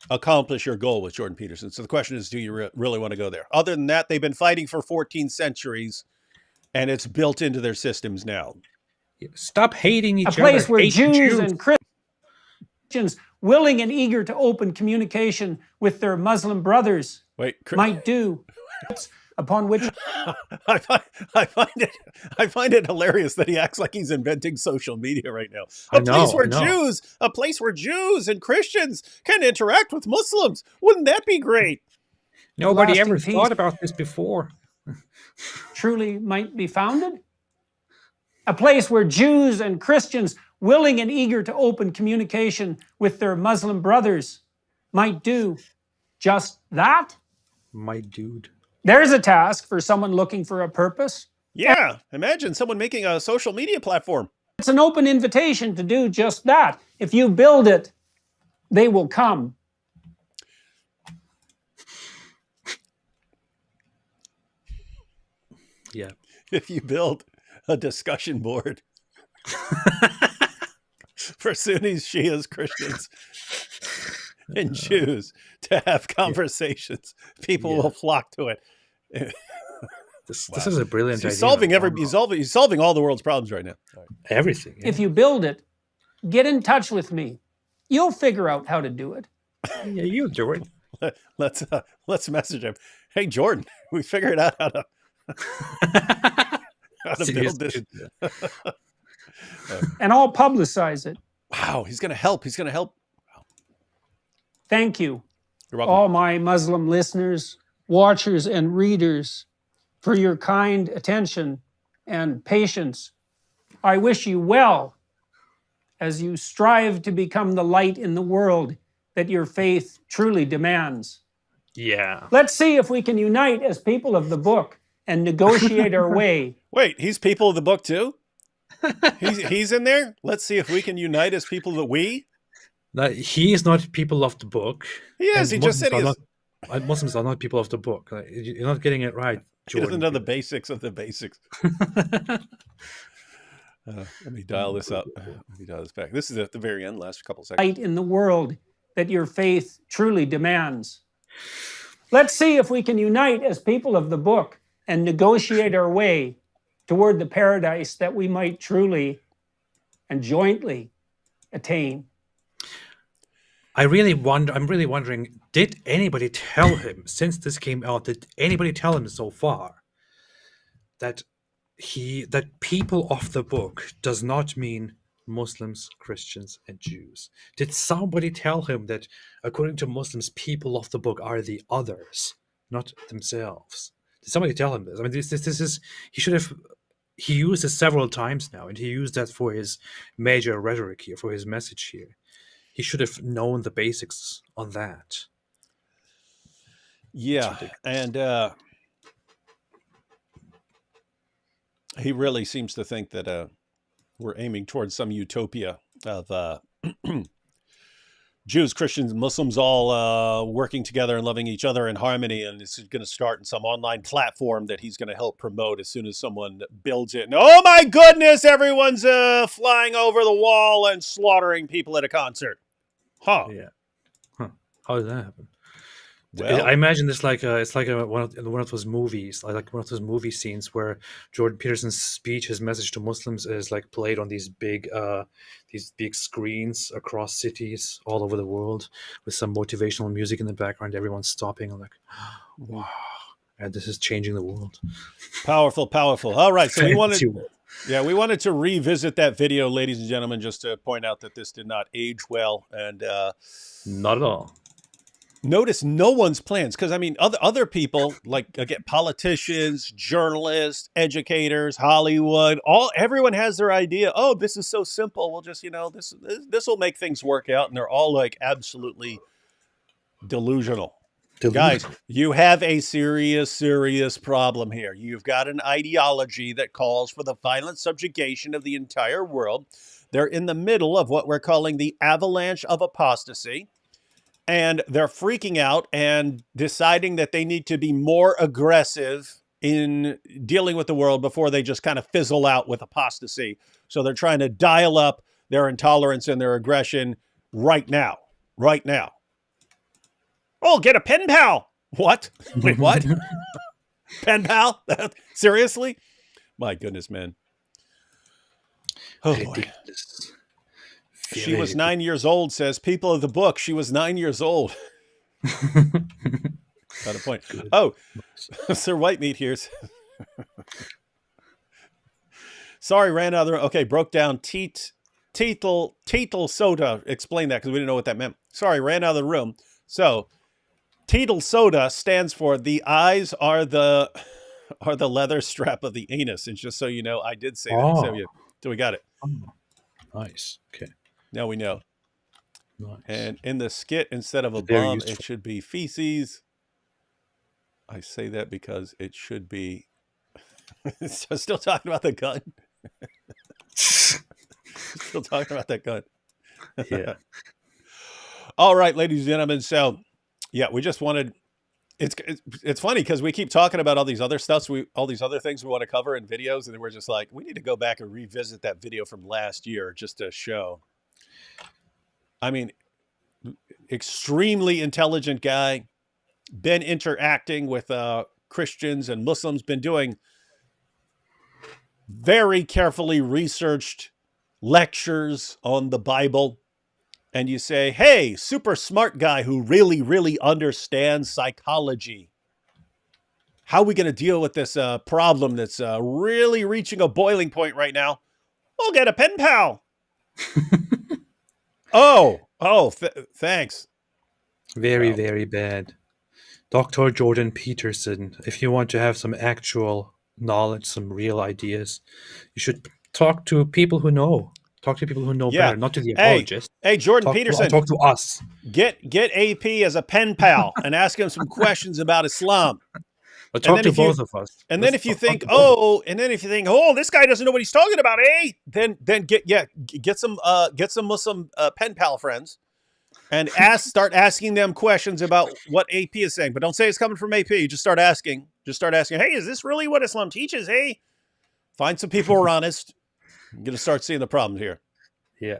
accomplish your goal with Jordan Peterson. So the question is, do you really want to go there? Other than that, they've been fighting for 14 centuries, and it's built into their systems now. Stop hating each other. A place where Jews and Christians, willing and eager to open communication with their Muslim brothers, might do, upon which I find it hilarious that he acts like he's inventing social media right now. A place where Jews and Christians can interact with Muslims. Wouldn't that be great? Nobody ever thought about this before. Truly might be founded. A place where Jews and Christians, willing and eager to open communication with their Muslim brothers, might do just that. My dude. There's a task for someone looking for a purpose. Yeah, imagine someone making a social media platform. It's an open invitation to do just that. If you build it, they will come. Yeah. If you build a discussion board for Sunnis, Shias, Christians, and Jews to have conversations, people will flock to it. This is a brilliant He's idea. He's solving all the world's problems right now. All right. Everything. Yeah. If you build it, get in touch with me. You'll figure out how to do it. Yeah, you do it. Let's message him. Hey, Jordan, we figured out how to build this. And I'll publicize it. Wow, he's going to help. He's going to help. Thank you, You're welcome. all my Muslim listeners, watchers, and readers, for your kind attention and patience. I wish you well as you strive to become the light in the world that your faith truly demands. Yeah. Let's see if we can unite as people of the book and negotiate our way. Wait, he's people of the book too? He's in there? Let's see if we can unite as people of the we? No, he is not people of the book. He is. He just said he is. Muslims are not people of the book. You're not getting it right, Jordan. He doesn't know the basics of the basics. Let me dial this up. Let me dial this back. This is at the very end, last couple seconds. Light in the world that your faith truly demands. Let's see if we can unite as people of the book and negotiate our way toward the paradise that we might truly and jointly attain. I'm really wondering, did anybody tell him, since this came out, did anybody tell him so far that people of the book does not mean Muslims, Christians, and Jews? Did somebody tell him that according to Muslims, people of the book are the others, not themselves? Did somebody tell him this? I mean, this is he used it several times now, and he used that for his major rhetoric here, for his message here. He should have known the basics on that. Yeah, and he really seems to think that we're aiming towards some utopia of Jews, Christians, Muslims all working together and loving each other in harmony, and it's going to start in some online platform that he's going to help promote as soon as someone builds it. And oh my goodness, everyone's flying over the wall and slaughtering people at a concert. Huh. Yeah. Huh. How did that happen? Well, I imagine it's like one of those movies, like one of those movie scenes where Jordan Peterson's speech, his message to Muslims, is like played on these big screens across cities all over the world with some motivational music in the background. Everyone's stopping and like, wow, and this is changing the world. Powerful, powerful. All right, so we wanted to revisit that video, ladies and gentlemen, just to point out that this did not age well, and not at all. Notice no one's plans, because I mean, other people, like again, politicians, journalists, educators, Hollywood, everyone has their idea. Oh, this is so simple. We'll just, this will make things work out, and they're all like absolutely delusional. Guys, you have a serious problem here. You've got an ideology that calls for the violent subjugation of the entire world. They're in the middle of what we're calling the avalanche of apostasy. And they're freaking out and deciding that they need to be more aggressive in dealing with the world before they just kind of fizzle out with apostasy. So they're trying to dial up their intolerance and their aggression right now. Right now. Oh, get a pen pal. What? Wait, what? Pen pal? Seriously? My goodness, man. Oh, boy. She was 9 years old, says people of the book. She was 9 years old. Got a point. Good. Oh, Sir Whitemeat here. Sorry, ran out of the room. Okay, broke down teetle soda. Explain that because we didn't know what that meant. Sorry, ran out of the room. So, teetle soda stands for the eyes are the leather strap of the anus. And just so you know, I did say that. So we got it. Oh, nice. Okay. Now we know. Nice. And in the skit, instead of a bum, it should be feces. I say that because it should be... Still talking about the gun. Still talking about that gun. Yeah. All right, ladies and gentlemen. So, yeah, we just wanted... It's funny because we keep talking about all these other stuff, all these other things we want to cover in videos, and then we're just like, we need to go back and revisit that video from last year just to show... I mean, extremely intelligent guy, been interacting with Christians and Muslims been doing very carefully researched lectures on the Bible, and you say, hey, super smart guy who really, really understands psychology, how are we going to deal with this problem that's really reaching a boiling point right now? We'll get a pen pal. Thanks. Very bad. Dr. Jordan Peterson, if you want to have some actual knowledge, some real ideas, you should talk to people who know. Talk to people who know better, not to the apologists. Hey, Jordan Peterson. Talk to us. Get AP as a pen pal and ask him some questions about Islam. But talk to both of us. And then if you think, oh, this guy doesn't know what he's talking about, then get some Muslim pen pal friends and start asking them questions about what AP is saying. But don't say it's coming from AP. Just start asking. Hey, is this really what Islam teaches? Hey, find some people who are honest. I'm going to start seeing the problem here. Yeah.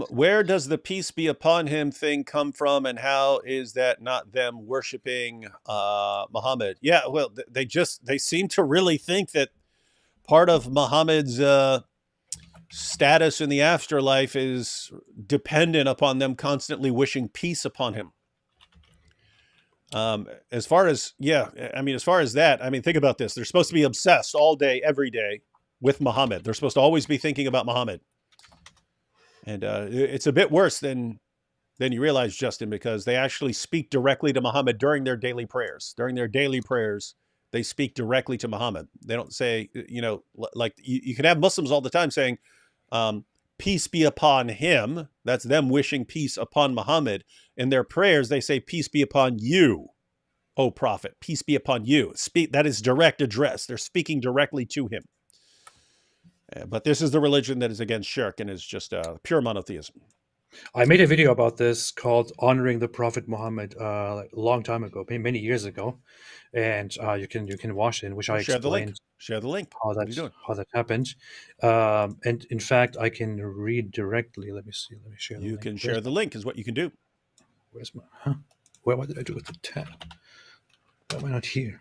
Where does the peace be upon him thing come from, and how is that not them worshiping Muhammad? Yeah, well, they seem to really think that part of Muhammad's status in the afterlife is dependent upon them constantly wishing peace upon him. As far as that, think about this. They're supposed to be obsessed all day, every day with Muhammad. They're supposed to always be thinking about Muhammad. And it's a bit worse than you realize, Justin, because they actually speak directly to Muhammad during their daily prayers. During their daily prayers, they speak directly to Muhammad. They don't say, like you can have Muslims all the time saying, peace be upon him. That's them wishing peace upon Muhammad. In their prayers, they say, peace be upon you, O Prophet. Peace be upon you. That is direct address. They're speaking directly to him. But this is the religion that is against shirk and is just pure monotheism. I made a video about this called Honoring the Prophet Muhammad a long time ago, many years ago. And you can watch it, in which I explained Share the link. How that happened. And in fact, I can read directly. Let me see. Let me share the link. You can share the link is what you can do. Where's my... What did I do with the tab? Why am I not here?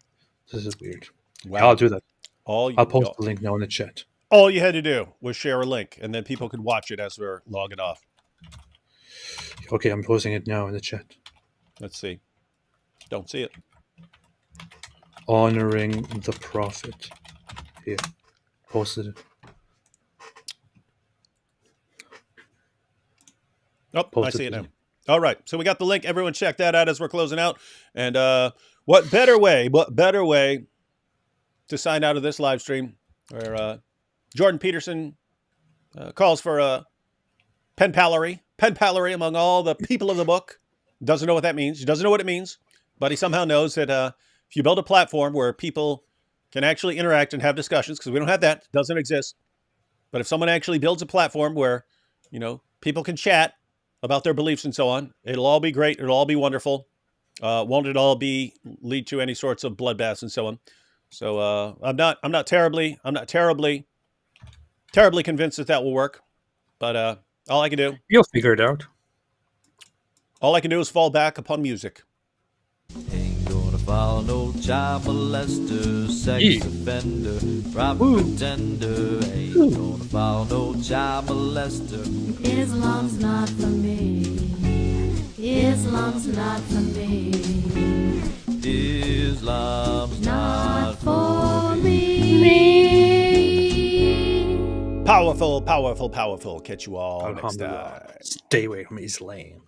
This is weird. Wow. I'll do that. I'll post the link now in the chat. All you had to do was share a link, and then people could watch it as we're logging off. Okay, I'm posting it now in the chat. Let's see. Don't see it. Honoring the Prophet. Here. Posted it. I see it now. All right. So we got the link. Everyone check that out as we're closing out. And what better way to sign out of this live stream where Jordan Peterson calls for a pen pallery among all the people of the book. Doesn't know what that means. He doesn't know what it means, but he somehow knows that if you build a platform where people can actually interact and have discussions, because we don't have that, it doesn't exist. But if someone actually builds a platform where, people can chat about their beliefs and so on, it'll all be great. It'll all be wonderful. Won't it all lead to any sorts of bloodbaths and so on? So I'm not terribly convinced that will work. But all I can do, you'll figure it out. All I can do is fall back upon music. Ain't gonna follow no child molester, sex offender, private pretender. Ain't gonna follow no child molester. Islam's not for me. Islam's not for me. Islam's not for me. Powerful. Catch you all next time. Stay away from Islam.